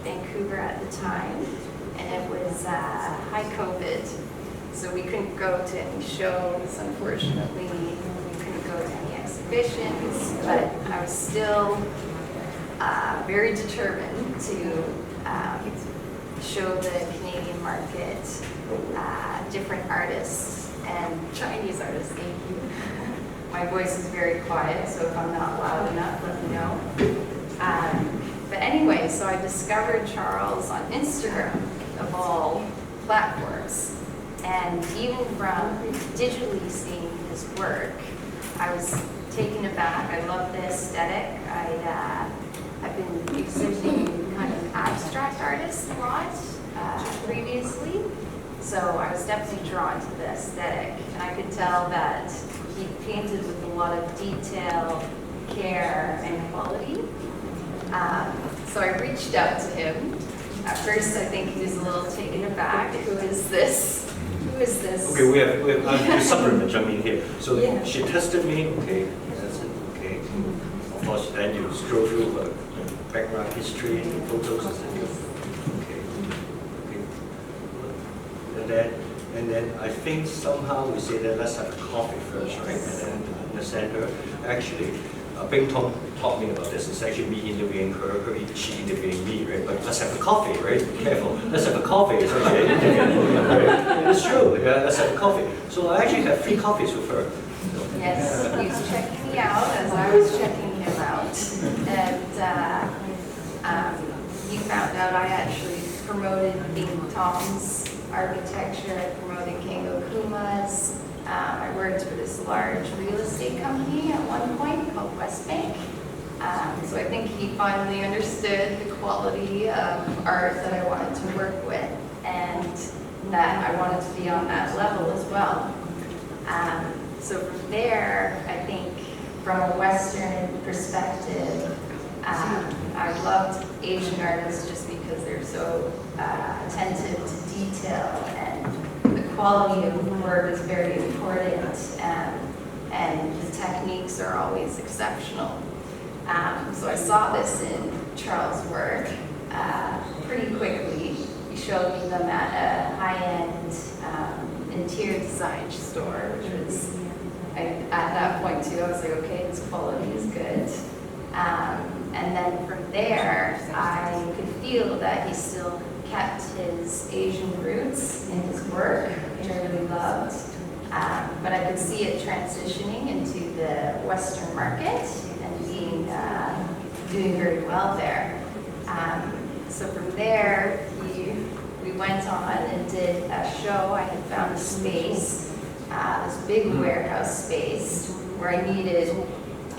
Vancouver at the time, and it was high COVID, so we couldn't go to any shows, unfortunately. We couldn't go to any exhibitions, but I was still very determined to show the Canadian market different artists and Chinese artists. Thank you. My voice is very quiet, so if I'm not loud enough, let me know. But anyway, so I discovered Charles on Instagram, of all platforms. And even from digitally seeing his work, I was taken aback. I love the aesthetic. I've been exhibiting kind of abstract artists a lot previously. So I was definitely drawn to the aesthetic. And I could tell that he painted with a lot of detail, care, and quality. So I reached out to him. At first, I think he was a little taken aback. Who is this? Who is this? Okay, we have a supplement jumping here. So Yeah. she tested me, okay, that's it, okay. Of course, then you scroll through her background history and photos and then okay. And then I think somehow we say that let's have a coffee first, Yes. right? And then in the center, actually, Bing Tong taught me about this. It's actually me interviewing her, she interviewing me, right? But let's have a coffee, right? Be careful. Let's have a coffee. It's actually an interview, right? It's true. Yeah, let's have a coffee. So I actually have 3 coffees with her. Yes, he was checking me out as I was checking him out. And he found out I actually promoted Bing Tong's architecture. I promoted King Okuma's. I worked for this large real estate company at one point called West Bank. So I think he finally understood the quality of art that I wanted to work with, and that I wanted to be on that level as well. So from there, I think from a Western perspective, I loved Asian artists just because they're so attentive to detail, and the quality of the work is very important, and the techniques are always exceptional. So I saw this in Charles' work pretty quickly. He showed me them at a high-end interior design store, which was, at that point too, I was like, okay, this quality is good. And then from there, I could feel that he still kept his Asian roots in his work, which I really loved. But I could see it transitioning into the Western market and doing very well there. So from there, we went on and did a show. I had found a space, this big warehouse space, where I needed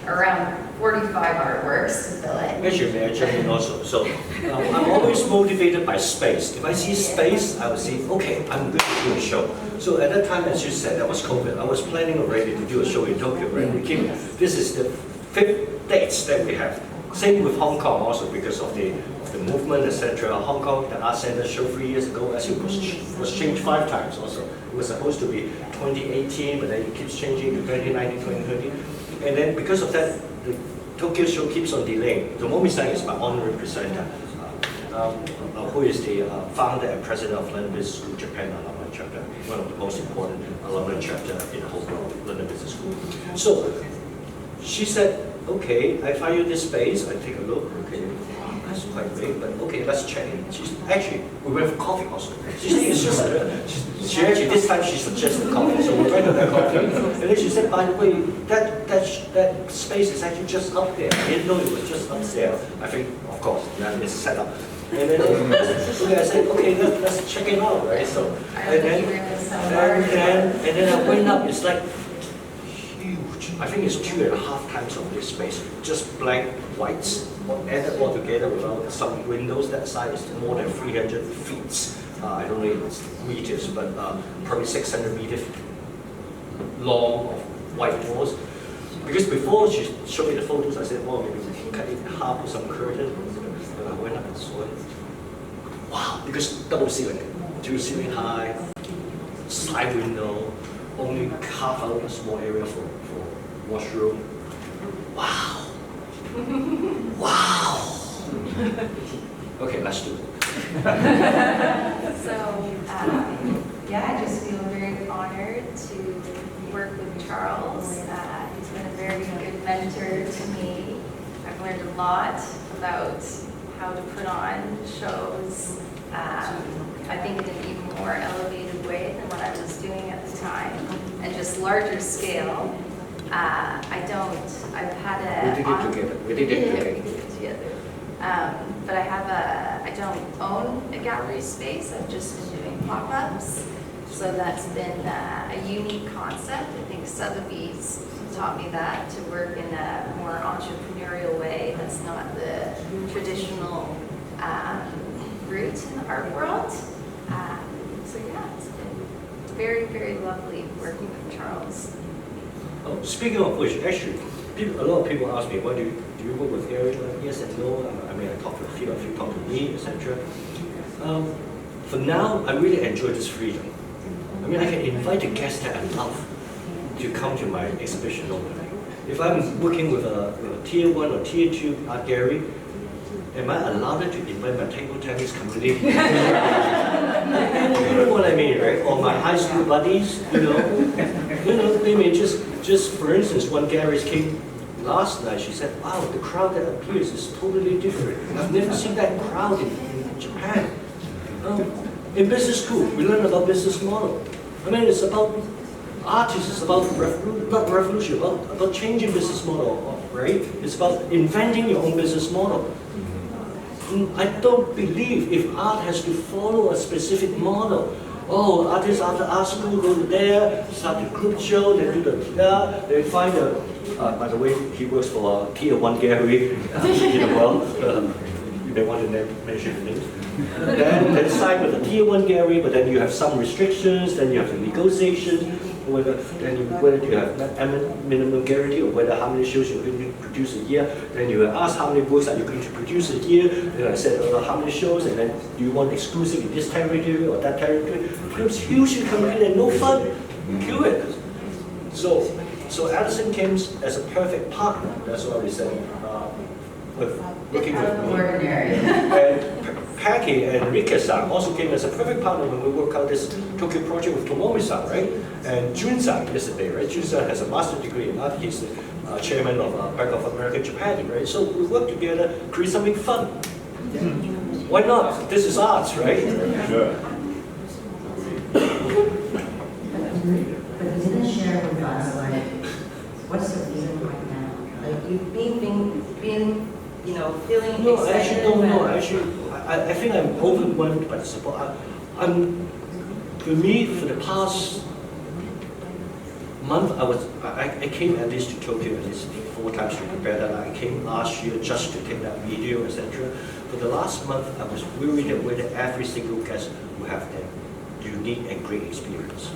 around 45 artworks to fill it. Actually, may I jump in also? So I'm always motivated by space. If I see space, I will see, okay, I'm going to do a show. So at that time, as you said, that was COVID. I was planning already to do a show in Tokyo, right? This is the 5th dates that we have. Same with Hong Kong also, because of the movement, etc. Hong Kong, the Art Center show 3 years ago, as it was changed 5 times also. It was supposed to be 2018, but then it keeps changing to 2019, 2020. And then because of that, the Tokyo show keeps on delaying. Tomohisa is my honorary presenter, who is the founder and president of London Business School Japan Alumni Chapter, one of the most important alumni chapter in the whole world, London Business School. So she said, okay, I find you this space, I take a look, okay, that's quite big, but okay, let's check it. Actually, we went for coffee also. She actually, this time she suggested coffee, so we went to have coffee. And then she said, by the way, that space is actually just up there. I didn't know it was just upstairs. I think, of course, that is set up. And then I said, okay, let's check it out, right? So, and then I went up, it's like, I think it's 2.5 times of this space, just blank whites, added all together without some windows. That side is more than 300 feet. I don't know if it's meters, but probably 600 meters long of white walls. Because before she showed me the photos, I said, well, maybe we can cut it in half with some curtain. And I went up and saw it. Wow, because double ceiling, 2 ceiling high, side window, only carve out a small area for washroom. Wow. Wow. Okay, let's do it. So, yeah, I just feel very honored to work with Charles. He's been a very good mentor to me. I've learned a lot about how to put on shows, I think in an even more elevated way than what I was doing at the time, and just larger scale. I've had a... We did it together. But I don't own a gallery space. I've just been doing pop-ups. So that's been a unique concept. I think Sotheby's taught me that, to work in a more entrepreneurial way. That's not the traditional route in the art world. So yeah, it's been very, very lovely working with Charles. Oh, speaking of which, actually, a lot of people ask me, why do you work with Gary? Like, yes and no. I mean, I talk to a few talk to me, etc. For now, I really enjoy this freedom. I mean, I can invite the guests that I love to come to my exhibition opening. If I'm working with a tier 1 or tier 2 art gallery, am I allowed to invite my table tennis community? You know what I mean, right? Or my high school buddies, you know, they may just for instance, one gallery came last night. She said, "Wow, the crowd that appears is totally different. I've never seen that crowd in Japan." In business school, we learn about business model. I mean, it's about artists. It's about not revolution, about changing business model, right? It's about inventing your own business model. I don't believe if art has to follow a specific model. Oh, artists after art school go to there, start the group show, they do they find a By the way, he works for Tier 1 Gallery in the world. You may want to mention the name. Then side with the Tier 1 Gallery, but then you have some restrictions, then you have the negotiations, whether you have minimum guarantee or whether how many shows you're going to produce a year. Then you ask how many books are you going to produce a year. Then I said how many shows, and then do you want exclusive in this territory or that territory? It becomes hugely complicated and no fun. Kill it. So Allison came as a perfect partner. That's what we said. With working with me. Ordinary. And Peggy and Rika-san also came as a perfect partner when we worked out this Tokyo project with Tomohisa, right? And Jun-san yesterday, right? Jun-san has a master's degree in art. He's the chairman of Bank of America Japan, right? So we work together, create something fun. Why not? This is arts, right? Sure. But you didn't share with us, like, what's the reason right now? Like, you've been feeling No, excited. actually, no. Actually, I think I'm overwhelmed by the support. For me, for the past month, I came at least to Tokyo at least 4 times to prepare that. I came last year just to take that video, etc. For the last month, I was worried that whether every single guest will have a unique and great experience.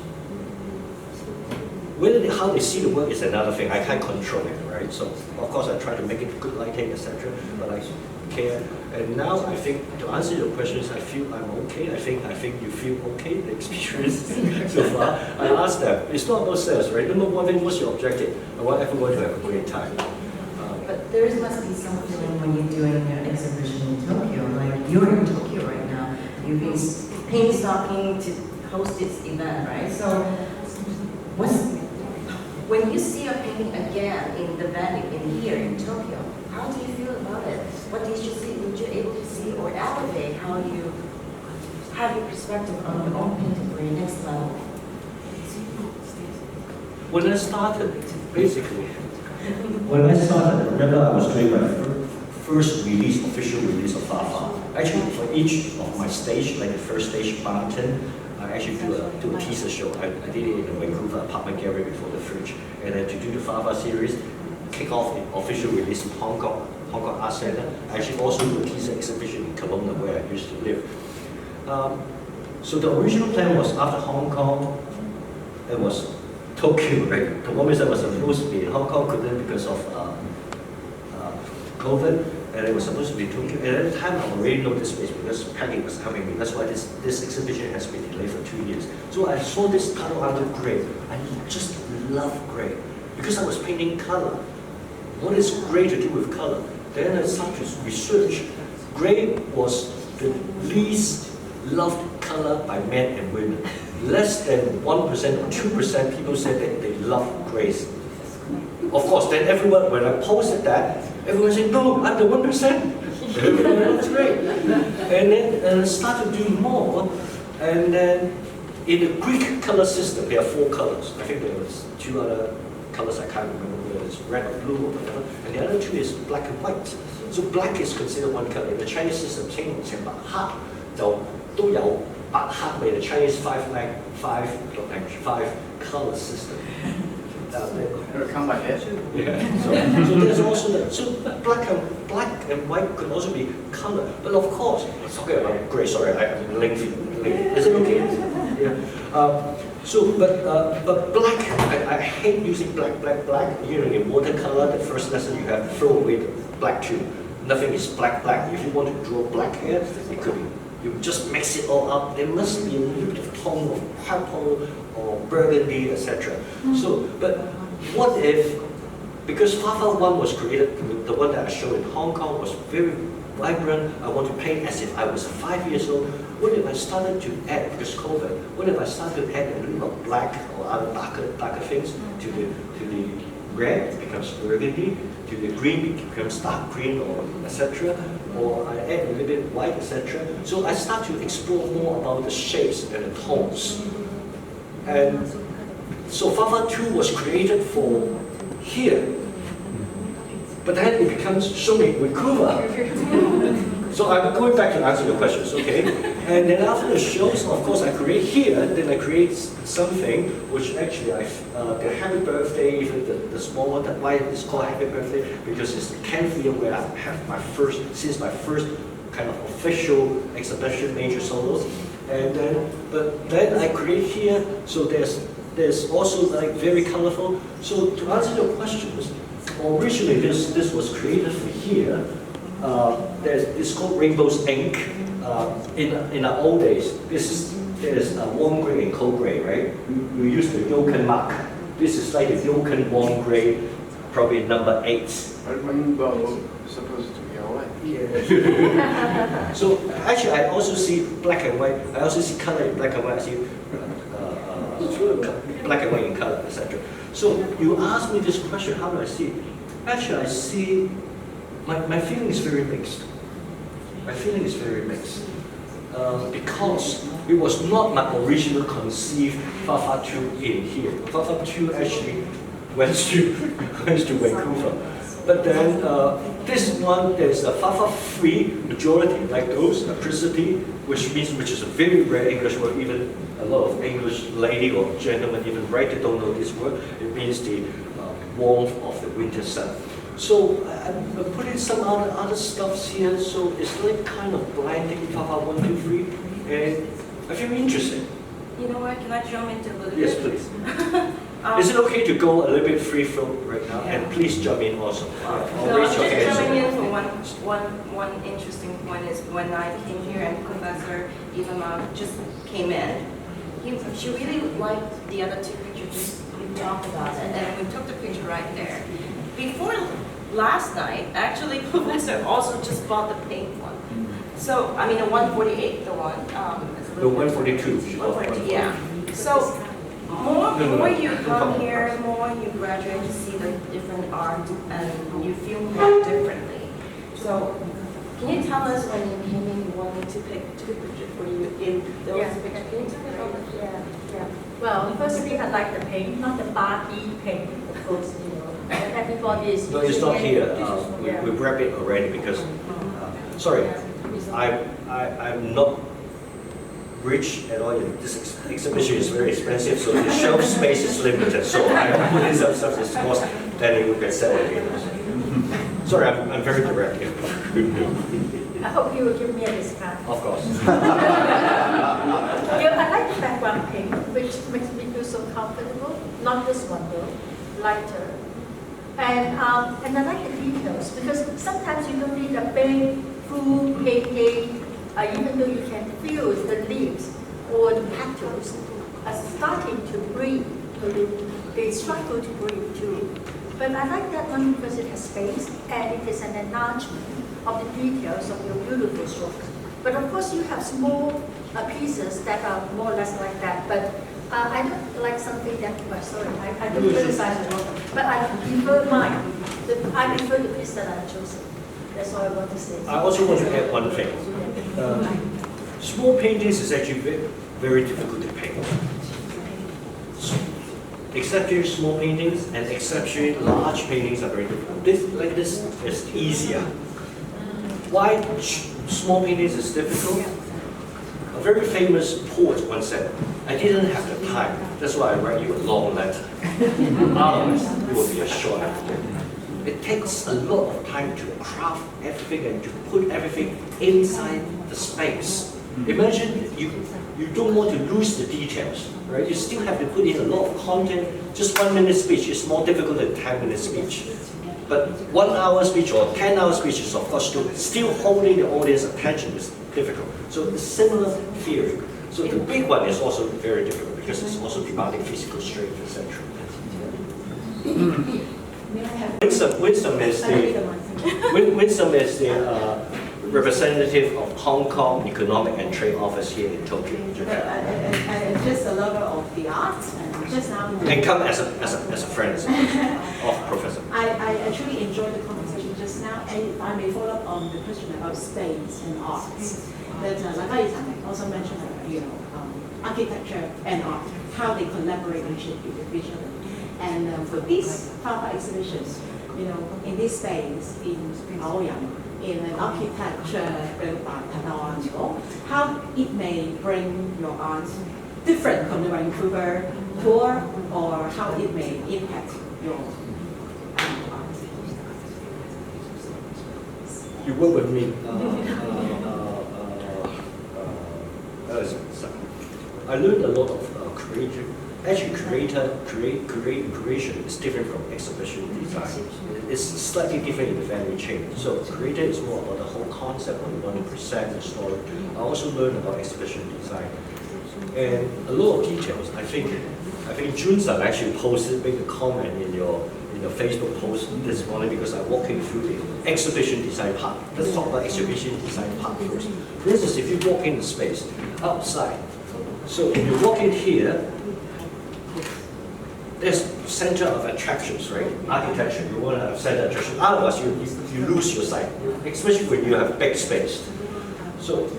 How they see the work is another thing. I can't control it, right? So of course I try to make it good lighting, etc. But I care. And now I think to answer your questions, I feel I'm okay. I think you feel okay. The experience so far. I asked them. It's not about sales, right? Number one thing, what's your objective? I want everyone to have a great time. But there must be some feeling when you're doing an exhibition in Tokyo. Like, you're in Tokyo right now. You've been painstaking to host this event, right? So, when you see a painting again in the venue, in here in Tokyo, how do you feel about it? What did you see? Were you able to see or elevate how you have your perspective on your own painting for your next level? When I started, basically, I remember I was doing my first release, official release of Fafa. Actually, for each of my stage, like the first stage, Mountain, I actually do a teaser show. I did it in the Vancouver apartment gallery before the Fridge. And then to do the Fafa series, kick off the official release in Hong Kong Art Center. I actually also do a teaser exhibition in Kelowna where I used to live. So the original plan was after Hong Kong, it was Tokyo, right? Tomohisa was supposed to be in Hong Kong, couldn't because of COVID, and it was supposed to be Tokyo. And at the time, I already know this space because Peggy was helping me. That's why this exhibition has been delayed for 2 years. So I saw this color gray. I just love gray because I was painting color. What is gray to do with color? Then I started to research. Gray was the least loved color by men and women. Less than 1% or 2% people said that they love grays. Of course, then everyone, when I posted that, everyone said, no, I'm the 1%. That's great. And then I started doing more. And then in the Greek color system, there are 4 colors. I think there was 2 other colors, I can't remember whether it's red or blue or whatever. And the other 2 is black and white. So black is considered 1 color. In the Chinese system, 青紅赤白黑就都有白黑味. The Chinese 5 color system. It'll come by head. Yeah. So there's also that. So black and white could also be color. But of course, talking about gray. Sorry, I'm lengthy. Is it okay? Yeah. But black. I hate using black. You know, in watercolor, the first lesson you have to throw away the black too. Nothing is black. If you want to draw black here, it could be. You just mix it all up. There must be a little bit of tone of purple or burgundy, etc. So, but what if, because Fafa 1 was created, the one that I showed in Hong Kong was very vibrant. I want to paint as if I was 5 years old. What if I started to add, because COVID, what if I started to add a little of black or other darker things to the red, it becomes burgundy, to the green, it becomes dark green or etc. Or I add a little bit white, etc. So I start to explore more about the shapes and the tones. And so Fafa 2 was created for here. But then it becomes show me Vancouver. So I'm going back to answer your questions, okay? And then after the shows, of course, I create here, then I create something which actually the happy birthday, even the small one, why it's called happy birthday, because it's the 10th year where I have my first kind of official exhibition, major solos. And then, but then I create here, so there's also like very colorful. So to answer your questions, originally this was created for here. It's called Rainbow's Ink. In our old days, there's warm gray and cold gray, right? We use the Yoken mark. This is like the Yoken warm gray, probably number 8. Rainbow is supposed to be white. Yeah. So actually, I also see black and white. I also see color in black and white. I see black and white in color, etc. So you asked me this question, how do I see it? Actually, I see, my feeling is very mixed. My feeling is very mixed. Because it was not my original conceived Fafa 2 in here. Fafa 2 actually went to Vancouver. But then this one, there's a Fafa 3 majority, like those, apricity, which is a very rare English word. Even a lot of English lady or gentlemen even write, they don't know this word. It means the warmth of the winter sun. So I'm putting some other stuffs here, so it's like kind of blending Fafa 1, 2, 3, and I feel interesting. You know what, can I jump into a little Yes, bit? please. Is it okay to go a little bit free flow right now? And please jump in also. No, Raise your just jumping hands. in for one interesting point is when I came here and Professor Eva Ma just came in, she really liked the other 2 pictures we talked about, and then we took the picture right there. Before last night, actually, Professor also just bought the pink one. So, I mean, the 148, the one. The 142. 142, yeah. So, more you come here, more you graduate to see the different art, and you feel more differently. So, Can you tell us when you came in, you wanted to pick 2 pictures for you in those pictures? Can you tell me about that? Yeah. Well, firstly, I like the pink, not the Barbie pink, of course, you know. Everybody is No, it's not using here. it. We wrap it already because, sorry, I'm not rich at all. This exhibition is very expensive, so the shelf space is limited. So I put in some stuff that's cost, then it will get sold again. Sorry, I'm very direct here. I hope you will give me a discount. Of course. Yeah, I like the background pink, which makes me feel so comfortable. Not this one though, lighter. And I like the details because sometimes you don't need a big, full painting, even though you can feel the leaves or the petals are starting to breathe. They struggle to breathe too. But I like that one because it has space and it is an enlargement of the details of your beautiful strokes. But of course you have small pieces that are more or less like that. But I don't like something that, sorry, I don't criticize the work, but I prefer mine. I prefer the piece that I chose. That's all I want to say. I also want to add one thing. Small paintings is actually very difficult to paint. Exceptionally small paintings and exceptionally large paintings are very difficult. This is easier. Why small paintings is difficult? A very famous poet once said, "I didn't have the time. That's why I write you a long letter. Otherwise, it would be a short letter." It takes a lot of time to craft everything and to put everything inside the space. Imagine you don't want to lose the details, right? You still have to put in a lot of content. Just 1 minute speech is more difficult than 10-minute speech. But 1 hour speech or 10-hour speech is of course still holding the audience attention is difficult. So it's similar theory. So the big one is also very difficult because it's also demanding physical strength, etc. Winston is the representative of Hong Kong Economic and Trade Office here in Tokyo, Japan. And just a lover of the arts, and just now. And come as a friend of Professor. I actually enjoyed the conversation just now, and I may follow up on the question about space and arts. That Nagai also mentioned, architecture and art, how they collaborate and shape with each other. And for these Fafa exhibitions, you know, in this space in Aoyama, in an architecture built by Tanawa, how it may bring your art different from the Vancouver tour, or how it may impact your art? You work with me. I learned a lot of creative. Actually, creation is different from exhibition design. It's slightly different in the value chain. So creator is more about the whole concept, what you want to present, the story. I also learned about exhibition design. And a lot of details, I think Junsan actually made a comment in your Facebook post this morning, because I'm walking through the exhibition design part. Let's talk about exhibition design part first. For instance, if you walk in the space outside, so if you walk in here, there's center of attractions, right? Architecture, you want to have center attraction. Otherwise, you lose your sight, especially when you have big space. So,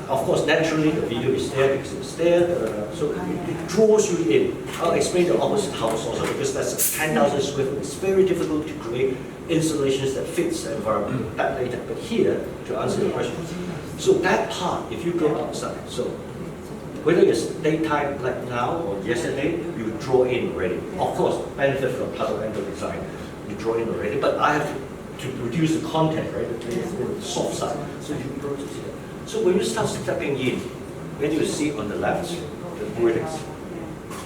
of course, naturally, the video is there because it's there. So it draws you in. I'll explain the opposite house also, because that's 10,000 square feet. It's very difficult to create installations that fits the environment. That later. But here, to answer your question, so that part, if you go outside, so whether it's daytime like now or yesterday, you draw in already. Of course, benefit from fundamental design, you draw in already. But I have to produce the content, right? The soft side. So you go to see that. So when you start stepping in, when you see on the left, the wordings.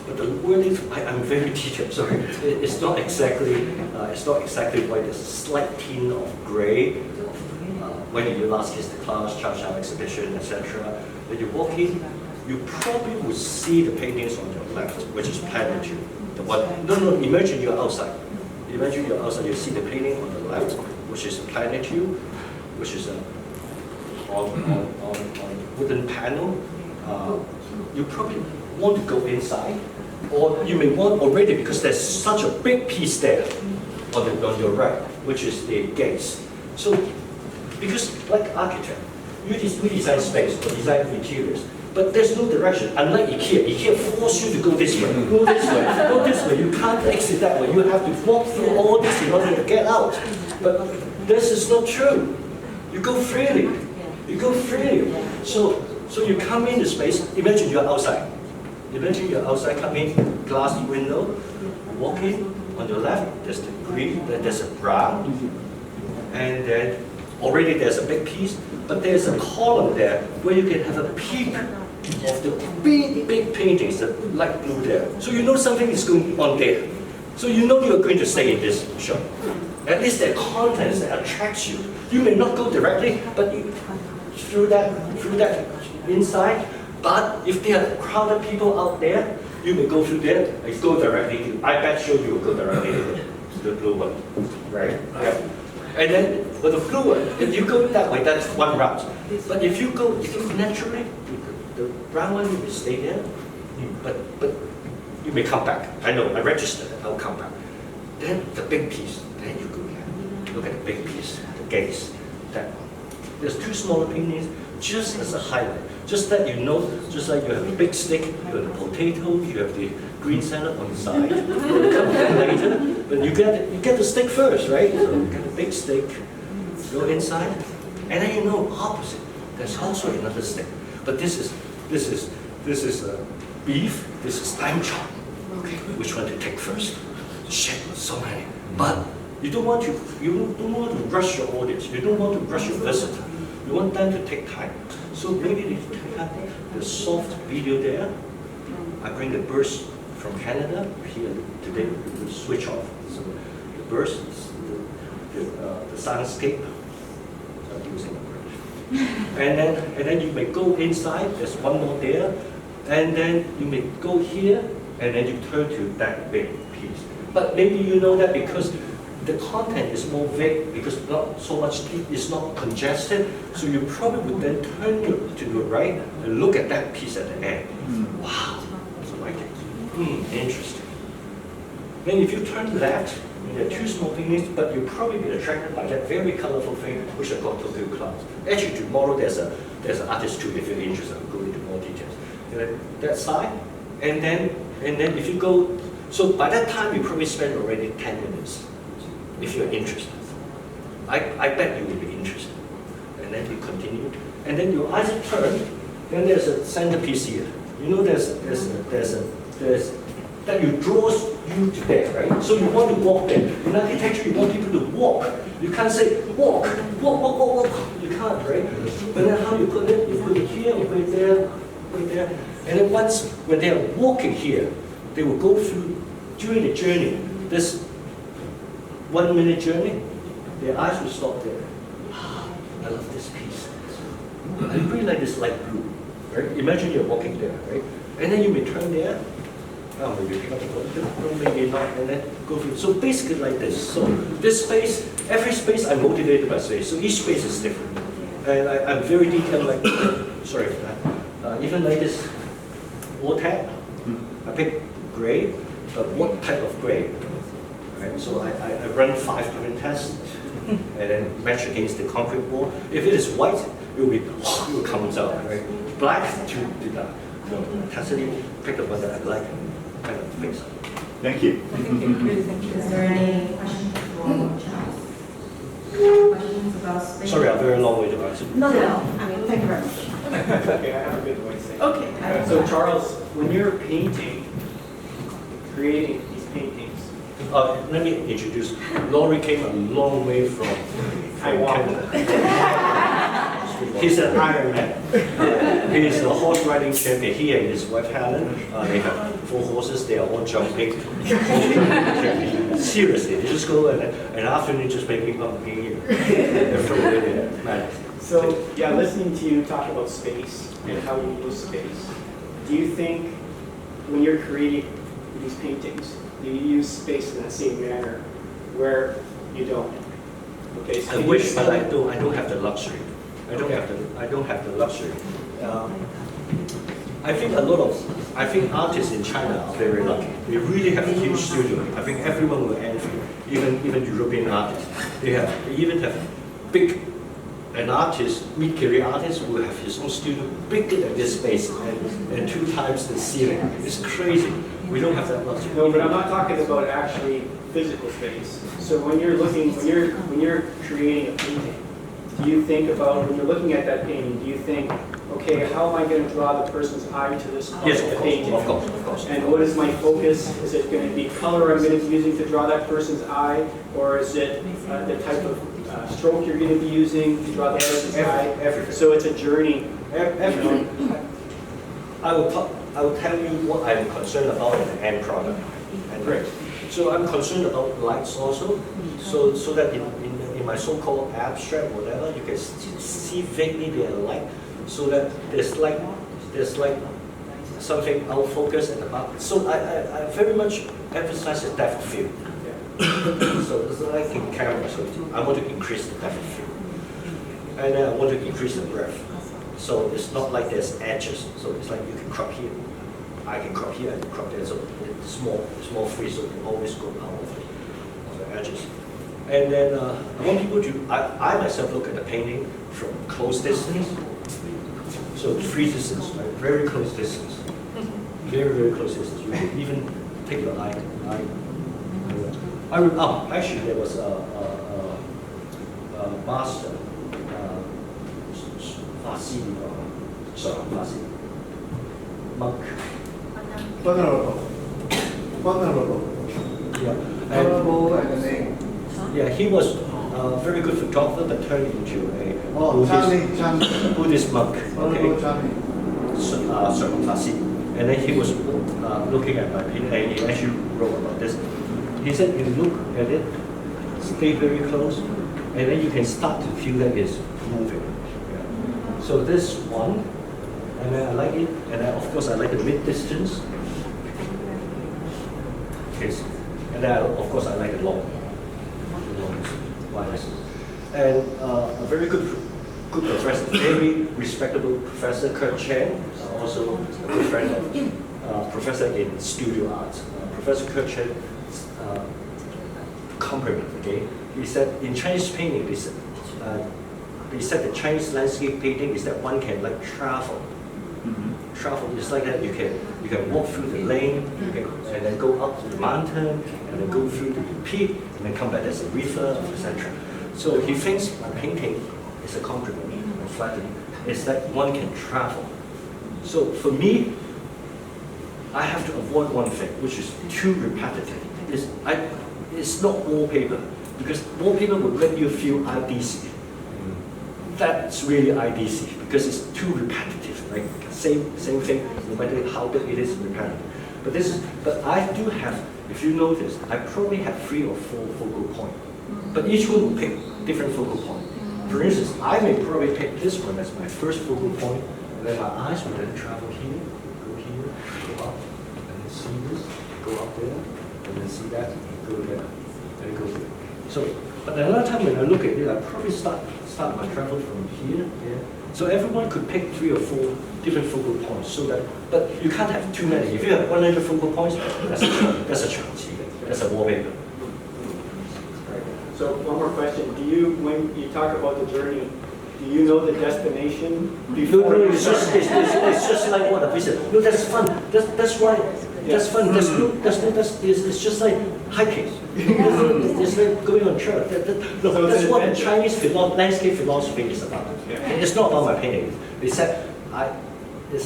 But the wordings, I'm very detailed, sorry. It's not exactly white. There's a slight tint of gray. When you last kiss the class, Charles Chau exhibition, etc. When you walk in, you probably will see the paintings on your left, which is planetary. The one, no, imagine you're outside. Imagine you're outside, you see the painting on the left, which is planetary, which is on wooden panel. You probably want to go inside, or you may want already, because there's such a big piece there on your right, which is the gates. So, because like architect, we design space or design materials, but there's no direction. Unlike IKEA, IKEA forces you to go this way, go this way, go this way. You can't exit that way. You have to walk through all this in order to get out. But this is not true. You go freely. You go freely. So you come in the space. Imagine you're outside. Imagine you're outside, come in, glass window, walk in. On your left, there's the green, then there's a brown, and then already there's a big piece, but there's a column there where you can have a peek of the big paintings, the light blue there. So you know something is going on there. So you know you're going to stay in this shop. At least there are contents that attracts you. You may not go directly, but through that inside. But if there are crowded people out there, you may go through there and go directly. I bet you will go directly to the blue one, right? Yeah. And then for the blue one, if you go that way, that's one route. But if you go naturally, the brown one, you will stay there. But you may come back. I know, I registered it, I'll come back. Then the big piece, then you go here. Look at the big piece, the gates, that one. There's two smaller paintings, just as a highlight. Just that you know, just like you have a big stick, you have the potato, you have the green salad on the side. You'll come back later, but you get the stick first, right? So you get a big stick, go inside, and then you know opposite. There's also another stick, but this is beef. This is lamb chop. Okay, which one to take first? Shit, so many. But you don't want to rush your audience. You don't want to rush your visitor. You want them to take time. So maybe they have the soft video there. I bring the birds from Canada here today. We switch off. So the birds, the soundscape. So I'm using the bird. And then you may go inside. There's one more there. And then you may go here, and then you turn to that big piece. But maybe you know that because the content is more vague, because not so much deep, it's not congested, so you probably would then turn to the right and look at that piece at the end. Wow, I like it. Interesting. Then if you turn left, there are two small paintings, but you'll probably be attracted by that very colorful thing, which I got Tokyo Clouds. Actually, tomorrow there's an artist too, if you're interested, I'll go into more details. That side, and then if you go, so by that time you probably spend already 10 minutes. if you're interested. I bet you will be interested. And then you continue, and then your eyes turn, then there's a centerpiece here. You know there's that you draws you to there, right? So you want to walk there. In architecture, you want people to walk. You can't say walk. You can't, right? But then how you put it? You put it here, you put it there, put it there. And then once, when they are walking here, they will go through, during the journey, this 1 minute journey, their eyes will stop there. I love this piece. I really like this light blue, right? Imagine you're walking there, right? And then you may turn there. Oh, maybe pick up the book, maybe not, and then go through. So basically like this. So this space, every space I'm motivated by space. So each space is different. And I'm very detailed, like, sorry for that. Even like this wall tag, I pick gray, but what type of gray? Right? So I run 5 different tests and then match against the concrete wall. If it is white, it will come out, right? Black to dark. So tacitly pick the one that I like. Kind of fix it. Thank you. Is there any questions for Charles? Questions about space? Sorry, I'm very long way to answer. No. I mean, thank you very much. Okay, I have a good way to say it. Okay. So Charles, when you're painting, creating these paintings, Let me introduce. Laurie came a long way from Canada. He's an Ironman. He is a horse riding champion. He and his wife Helen, they have 4 horses. They are all jumping. Seriously, they just go and afternoon just making up here. so yeah, listening to you talk about space and how you use space, do you think when you're creating these paintings, do you use space in the same manner where you don't? Okay, so I wish, but I don't have the luxury. I don't have the luxury. I think artists in China are very lucky. They really have a huge studio. I think everyone will envy, even European artists. They even have an artist, mid-career artist, will have his own studio bigger than this space and 2 times the ceiling. It's crazy. We don't have that luxury. No, but I'm not talking about actually physical space. So when you're creating a painting, do you think about, when you're looking at that painting, do you think, okay, how am I going to draw the person's eye to this part Yes, of the of painting? course. And what is my focus? Is it going to be color I'm going to be using to draw that person's eye? Or is it the type of stroke you're going to be using to draw the person's eye? Everything. So it's a journey. Everything. I will tell you what I'm concerned about in the end product. Great. So I'm concerned about lights also, so that in my so-called abstract whatever, you can see vaguely the light, so that there's like something out of focus at the back. So I very much emphasize the depth of field. So it's like in camera, so I want to increase the depth of field. And then I want to increase the breadth. So it's not like there's edges, so it's like you can crop here. I can crop here and crop there, so it's more free, so you always go out of the edges. And then I want people to, I myself look at the painting from close distance. So 3 distance, right? Very close distance. Very, very close distance. You can even take your eye. Actually there was a master, monk. Yeah, he was a very good photographer, but turned into a Buddhist monk. Okay. And then he was looking at my painting, and he actually wrote about this. He said, you look at it, stay very close, and then you can start to feel that it's moving. Yeah. So this one, and then I like it, and then of course I like the mid distance. Yes. And then of course I like the long wires. And a very good professor, very respectable professor, Kurt Chen, also a good friend of professor in studio art. Professor Kurt Chen compliment, okay? He said in Chinese painting, he said the Chinese landscape painting is that one can like travel. Travel is like that. You can walk through the lane, and then go up to the mountain, and then go through the peak, and then come back, there's a river, etc. So he thinks my painting is a compliment, my flattening, is that one can travel. So for me, I have to avoid one thing, which is too repetitive. It's not wallpaper, because wallpaper will let you feel IDC. That's really IDC, because it's too repetitive, like same thing, no matter how big it is, repetitive. But I do have, if you notice, I probably have 3 or 4 focal points. But each one will pick different focal point. For instance, I may probably pick this one as my first focal point, and then my eyes will then travel here, go up, and then see this, go up there, and then see that, and go there, and go there. So, but another time when I look at it, I probably start my travel from here, there. So everyone could pick 3 or 4 different focal points, so that, but you can't have too many. If you have 100 focal points, that's a chance, that's a wallpaper. So one more question. When you talk about the journey, do you know the destination before? No, it's just like what a visit. No, that's fun. That's why. That's fun. It's just like hiking. It's like going on trail. That's what the Chinese landscape philosophy is about. It's not about my painting. It's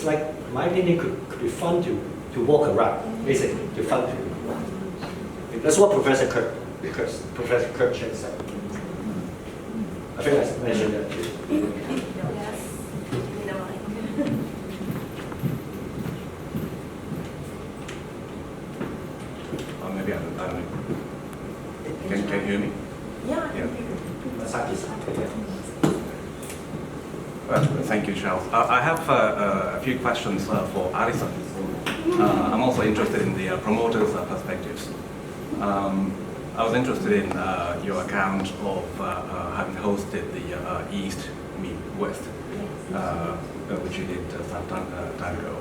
like my painting could be fun to walk around. Basically, to fun to. That's what Professor Kurt Chen said. I think I mentioned that too. Yes. Maybe I don't know. Can you hear me? Yeah. Well, thank you, Charles. I have a few questions for Allison. I'm also interested in the promoters' perspectives. I was interested in your account of having hosted the East Meet West, which you did some time ago.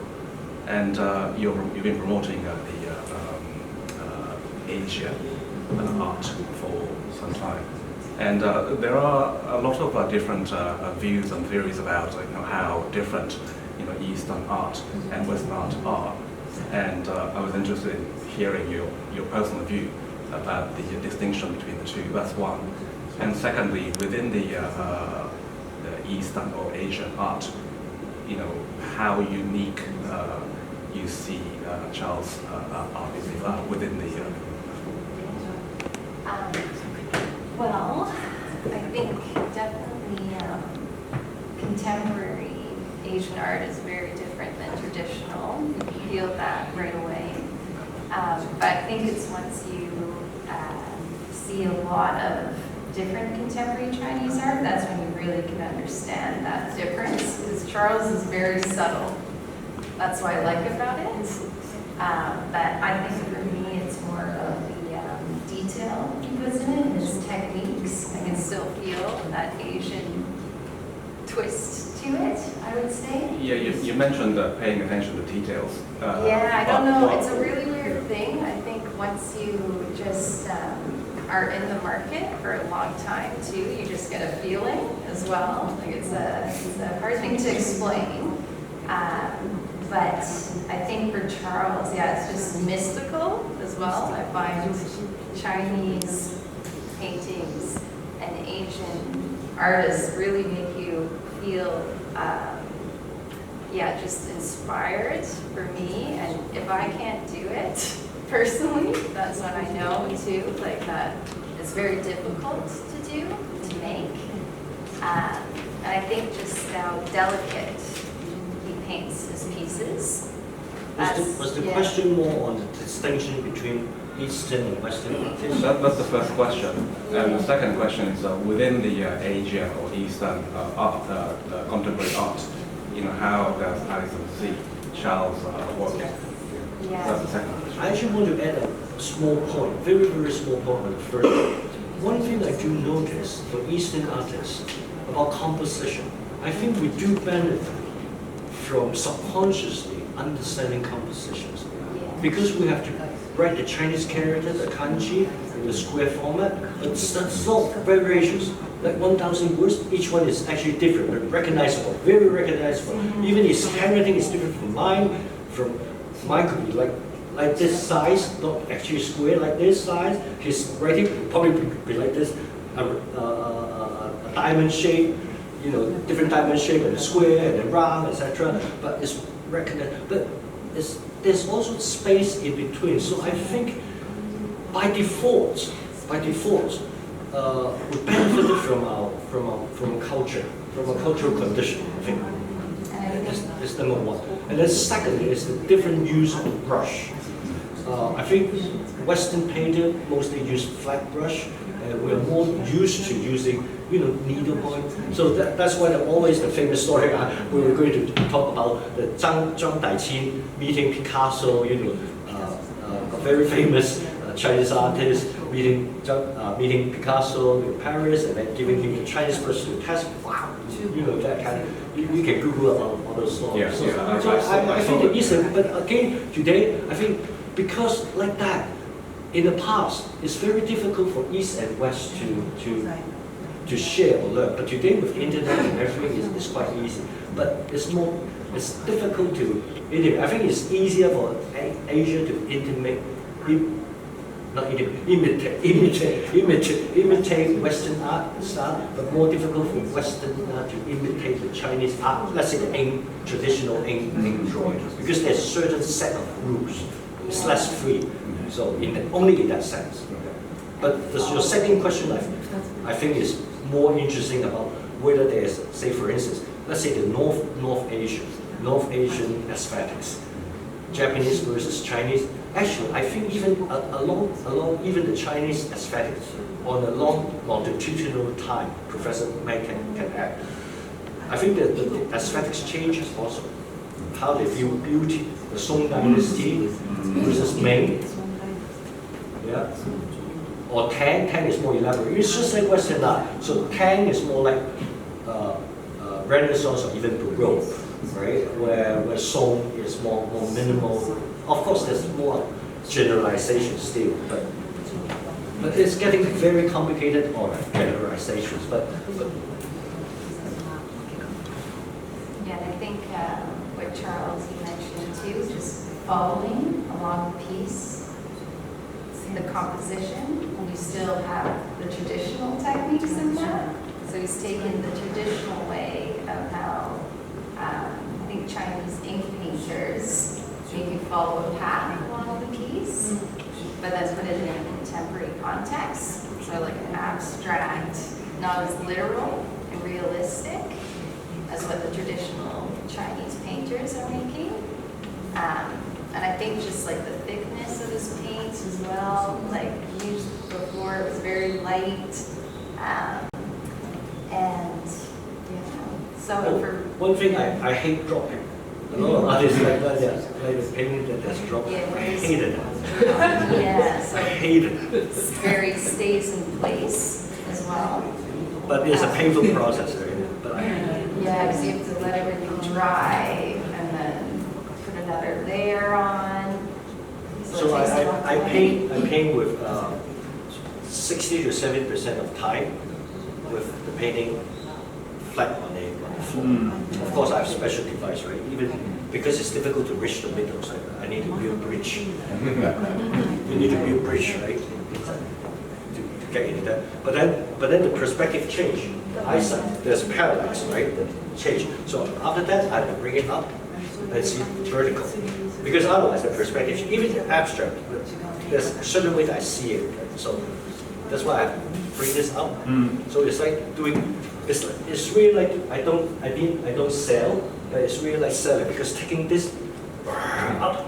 And you've been promoting the Asia art for some time. And there are a lot of different views and theories about how different Eastern art and Western art are. And I was interested in hearing your personal view about the distinction between the two. That's one. And secondly, within the Eastern or Asian art, how unique you see Charles' art within the. Well, I think definitely contemporary Asian art is very different than traditional. You can feel that right away. But I think it's once you see a lot of different contemporary Chinese art, that's when you really can understand that difference. Because Charles is very subtle. That's what I like about it. But I think for me, it's more of the detail he puts in it, his techniques. I can still feel that Asian twist to it, I would say. Yeah, you mentioned paying attention to details. Yeah, I don't know. It's a really weird thing. I think once you just are in the market for a long time too, you just get a feeling as well. Like it's a hard thing to explain. But I think for Charles, yeah, it's just mystical as well. I find Chinese paintings and Asian artists really make you feel, just inspired for me. And if I can't do it personally, that's when I know too, like that it's very difficult to do, to make. And I think just how delicate he paints his pieces. Was the question more on the distinction between Eastern and Western artists? That's the first question. And the second question is within the Asian or Eastern art, contemporary art, how does Allison see Charles' work? Yeah. That's the second question. I actually want to add a small point, very, very small point on the first one. One thing I do notice for Eastern artists about composition, I think we do benefit from subconsciously understanding compositions. Because we have to write the Chinese character, the kanji, in the square format, but small variations, like 1,000 words, each one is actually different, but recognizable, very recognizable. Even his handwriting is different from mine. Mine could be like like this size, not actually square, like this size. His writing would probably be like this, a diamond shape, you know, different diamond shape and a square and a round, etc. But it's recognized. But there's also space in between. So I think by default, we benefited from culture, from a cultural condition. I think is number one. And then secondly is the different use of brush. I think Western painter mostly use flat brush, and we're more used to using, you know, needle point. So that's why always the famous story we were going to talk about the Zhang Daiqin meeting Picasso, you know, a very famous Chinese artist meeting Picasso in Paris and then giving him the Chinese brush to test. Wow, you know, that kind of, you can Google all those stories. Yeah, So I think it isn't, but again, today, I think because like that, in the past, it's very difficult for East and West to share or learn. But today with internet and everything, it's quite easy. But it's difficult to intimate. I think it's easier for Asia to imitate Western art style, but more difficult for Western art to imitate the Chinese art, let's say the traditional ink drawing, because there's a certain set of rules. It's less free, so only in that sense. But your second question, I think is more interesting about whether there's, say for instance, let's say the North Asian aesthetics, Japanese versus Chinese. Actually, I think even along even the Chinese aesthetics on a longitudinal time, Professor May can add. I think that the aesthetics changes also. How they view beauty, the Song Dynasty versus Ming, yeah, or Tang. Tang is more elaborate. It's just like Western art. So Tang is more like Renaissance or even Baroque, right? Where Song is more minimal. Of course, there's more generalization still, but it's getting very complicated on generalizations. But yeah, and I think what Charles you mentioned too, just following along the piece, the composition, and you still have the traditional techniques in that. So he's taken the traditional way of how I think Chinese ink painters make you follow a path along the piece, but then put it in a contemporary context. So like an abstract, not as literal and realistic as what the traditional Chinese painters are making. And I think just like the thickness of his paints as well, like used before, it was very light. And so for one thing I hate dropping. A lot of artists like the painting that there's dropping. Yeah, I hated it. Yeah, so I hated it. it's very stays in place as well. But it's a painful process, right? But Yeah, because you have to let everything dry and then put another layer on. So it takes a long I time. paint with 60 to 70% of time with the painting flat on the floor. Of course, I have special device, right? Even because it's difficult to reach the middle, so I need to build a bridge. You need to build a bridge, right? To get into that. But then the perspective change. Eyesight, there's parallax, right? Change. So after that, I will bring it up and see vertical. Because otherwise, the perspective, even abstract, there's a certain way that I see it. So that's why I bring this up. So it's like doing. It's really like I don't sell, but it's really like selling because taking this up,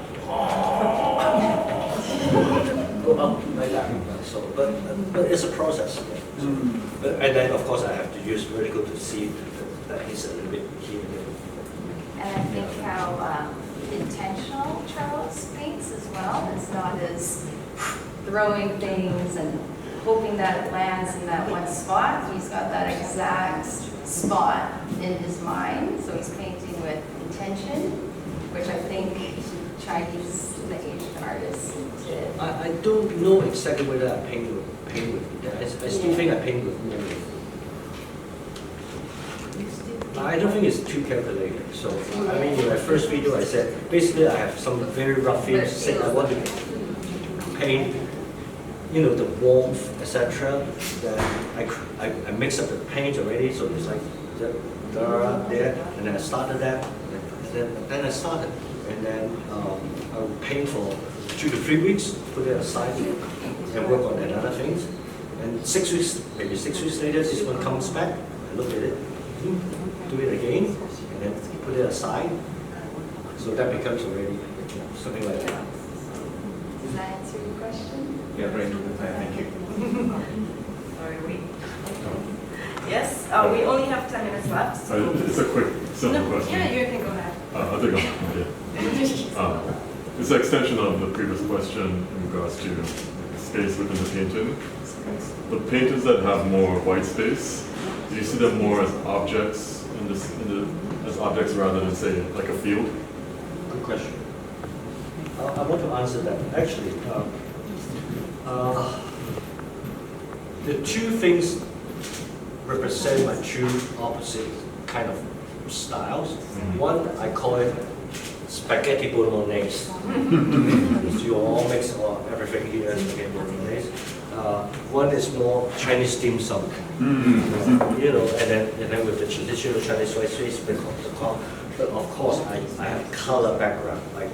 go up like that. So, but it's a process. But, and then of course I have to use vertical to see that he's a little bit here. And I think how intentional Charles paints as well. It's not as throwing things and hoping that it lands in that one spot. He's got that exact spot in his mind. So he's painting with intention, which I think Chinese, the Asian artists did. I don't know exactly whether I paint with. I still think I paint with more I don't think it's too calculated. So, I mean, in my first video, I said, basically, I have some very rough themes. Say I want to paint, you know, the warmth, etc. Then I mix up the paint already, so it's like there, and then I started that, and then I started, and then I would paint for 2 to 3 weeks, put it aside, and work on another things. And 6 weeks, maybe 6 weeks later, this one comes back. I look at it, do it again, and then put it aside. So that becomes already something like that. Does that answer your question? Yeah, great. Thank you. Sorry, wait. Yes, we only have 10 minutes left. It's a quick, simple question. Yeah, you can go ahead. I think okay. It's an extension of the previous question in regards to space within the painting. The paintings that have more white space, do you see them more as objects as objects rather than, say, like a field? Good question. I want to answer that. Actually, the two things represent my two opposite kind of styles. One, I call it spaghetti bolognese. You all mix everything here as spaghetti bolognese. One is more Chinese dim sum, you know, and then with the traditional Chinese rice face, but of course I have color background, like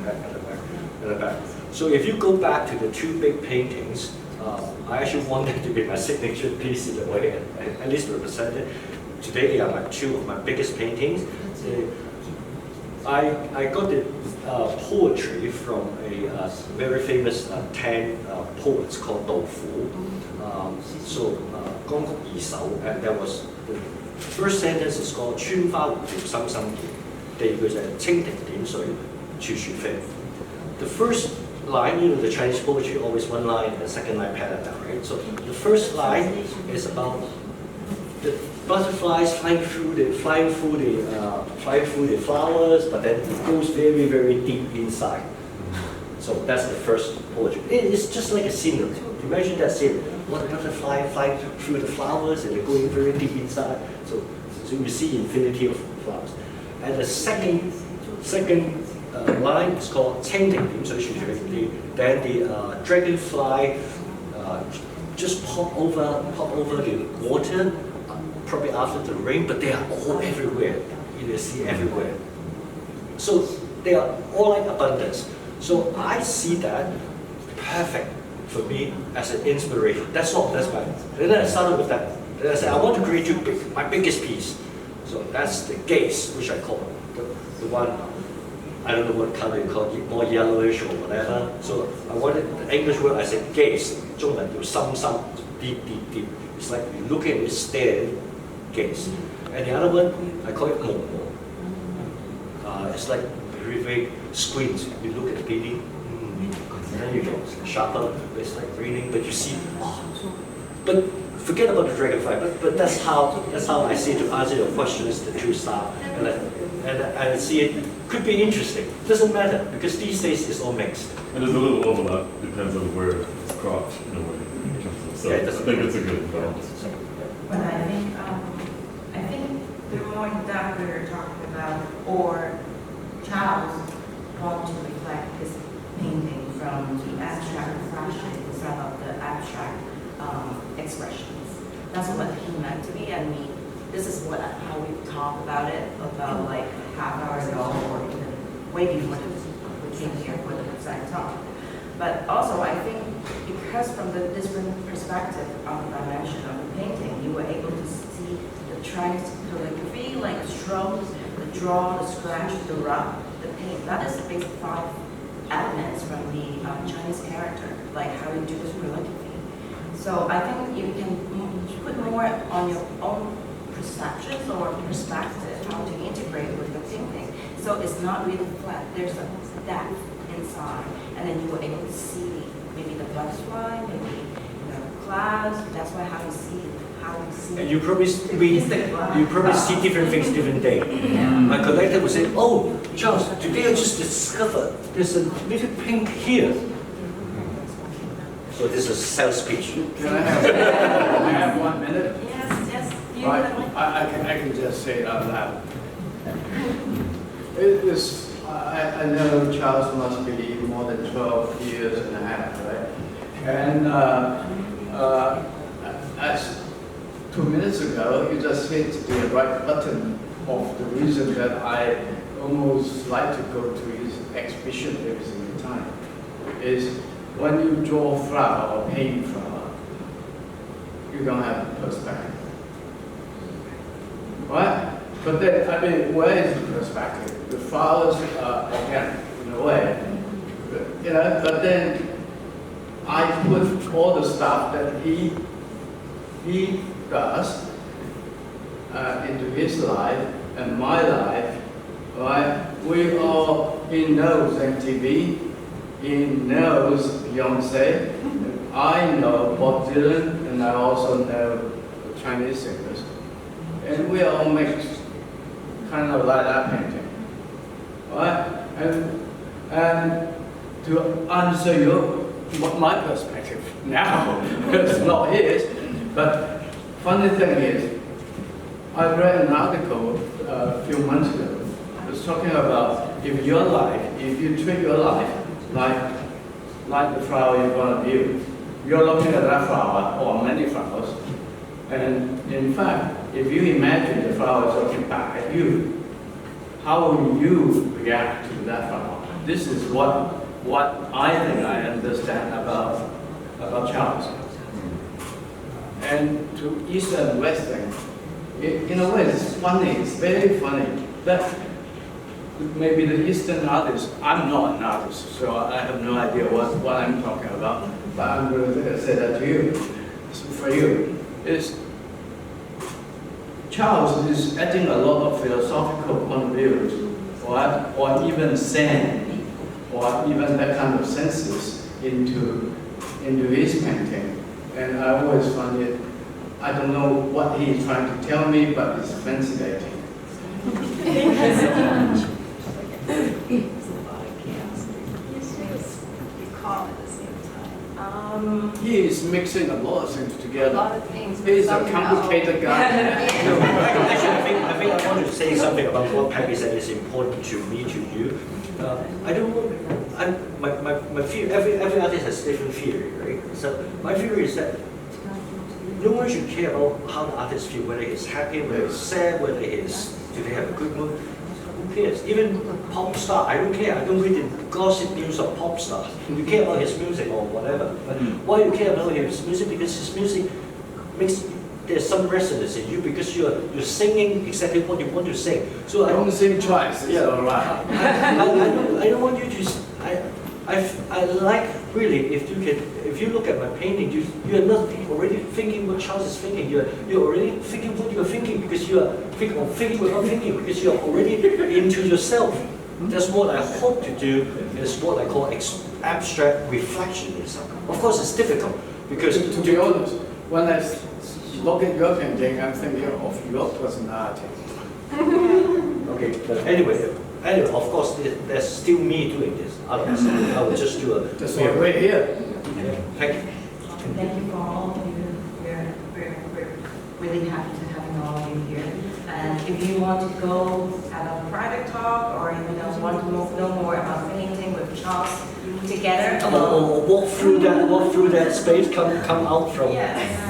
at the back. So if you go back to the two big paintings, I actually want them to be my signature piece in a way, at least represented. Today they are two of my biggest paintings. I got the poetry from a very famous Tang poet called Dou Fu. Gong Gok Yi Shou, and that was the first sentence is called 穿花蝴蝶深深見，第二句就係蜻蜓點水處處飛。The first line, you know, the Chinese poetry always one line and the second line parallel, right? So the first line is about the butterflies flying through the flowers, but then it goes very, very deep inside. So that's the first poetry. It's just like a scenery. Imagine that scene. What butterfly flying through the flowers and they're going very deep inside. So you see infinity of flowers. And the second line is called 蜻蜓點水處處飛. Then the dragonfly just pop over the water. Probably after the rain, but they are all everywhere. You see everywhere. So they are all like abundance. So I see that perfect for me as an inspiration. That's all. That's my. Then I started with that. Then I said I want to create my biggest piece. So that's the gaze, which I call the one. I don't know what color you call it, more yellowish or whatever. So I wanted the English word. I said gaze. 中文叫深深 deep. It's like you look at it, stare. Gaze. And the other one, I call it Mo. It's like very big squint. You look at the painting, and then you get sharper. It's like reading, but you see. But forget about the dragonfly. But that's how I see to answer your questions. The two style, and I see it could be interesting. Doesn't matter because these days it's all mixed. And there's a little overlap. Depends on where it's cropped in a way. So yeah, I think it's a good balance. But I think the more that we were talking about, or Charles want to reflect his painting from the abstract fashion instead of the abstract expressions. That's what he meant to be, and this is how we talk about it about like half hour ago or even way before we came here for the exact talk. But also I think because from the different perspective of the dimension of the painting, you were able to see the Chinese calligraphy, like the strokes, the draw, the scratch, the rub, the paint. That is the basic 5 elements from the Chinese character, like how you do this calligraphy. So I think you can put more on your own perceptions or perspective how to integrate with the painting. So it's not really flat. There's a depth inside, and then you were able to see maybe the butterfly, maybe clouds. That's why how you see. And you probably see different things different day. My collector would say, "Oh, Charles, today I just discovered there's a little pink here." So this is a sales pitch. Can I have 1 minute? Yes. I can just say it out loud. It was, I know Charles must be more than 12 years and a half, right? And as 2 minutes ago, you just hit the right button of the reason that I almost like to go to his exhibition every single time, is when you draw flower or paint flower, you don't have perspective. Right? But then, I mean, where is the perspective? The flowers are, again, in a way, you know, but then I put all the stuff that he does into his life and my life, right? We all, he knows MTV, he knows Beyonce, I know Bob Dylan, and I also know Chinese singers. And we all make kind of like that painting, right? And to answer my perspective now, it's not his, but funny thing is, I read an article a few months ago. It was talking about if you treat your life like the flower in front of you, you're looking at that flower or many flowers, and in fact, if you imagine the flower is looking back at you, how will you react to that flower? This is what I think I understand about Charles. And to East and West thing, in a way it's funny, it's very funny. That maybe the Eastern artist, I'm not an artist, so I have no idea what I'm talking about, but I'm going to say that to you. So for you, is Charles is adding a lot of philosophical point of views, or even Zen, or even that kind of senses into his painting. And I always find it, I don't know what he's trying to tell me, but it's fascinating. He is mixing a lot of things together. A lot of things. He's a complicated guy. Actually, I think I want to say something about what Peggy said is important to me, to you. My fear, every artist has different theory, right? So my theory is that no one should care about how the artist feels, whether he's happy, whether he's sad, whether do they have a good mood. Who cares? Even pop star, I don't care. I don't read the gossip news of pop stars. You care about his music or whatever. But why you care about his music? Because his music makes there's some resonance in you because you're singing exactly what you want to sing. So I don't sing twice. It's all right. I don't want you to. I like really if you look at my painting, you're not already thinking what Charles is thinking. You're already thinking what you're thinking because you are thinking without thinking because you're already into yourself. That's what I hope to do. Is what I call abstract reflectionism. Of course, it's difficult because to be honest, when I look at your painting, I'm thinking of your personality. Okay, but anyway, of course, there's still me doing this. Otherwise, I would just do it. That's why we're here. Yeah. Thank you. Thank you for all of you. We're really happy to have all of you here. And if you want to go have a private talk or want to know more about painting with Charles together, or walk through that space, come out from,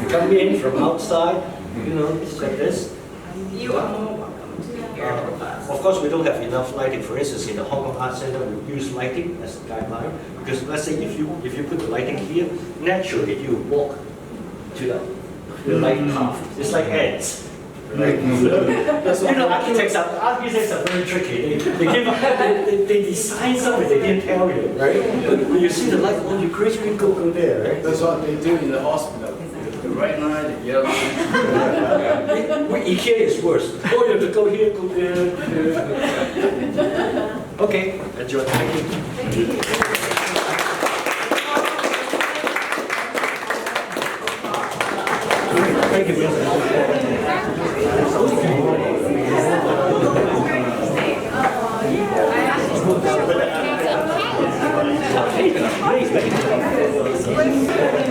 come in from outside, it's like this. You are more welcome to be here with us. Of course, we don't have enough lighting. For instance, in the Hong Kong Art Center, we use lighting as a guideline because let's say if you put the lighting here, naturally you walk to the light path. It's like ants. Right? Architects are very tricky. They design something they didn't tell you, right? But when you see the light, you gradually go there, right? That's what they do in the hospital. The red line, the yellow line. IKEA is worse. Oh, you have to go here, go there. Okay, enjoy. Thank you. Thank you. Thank you.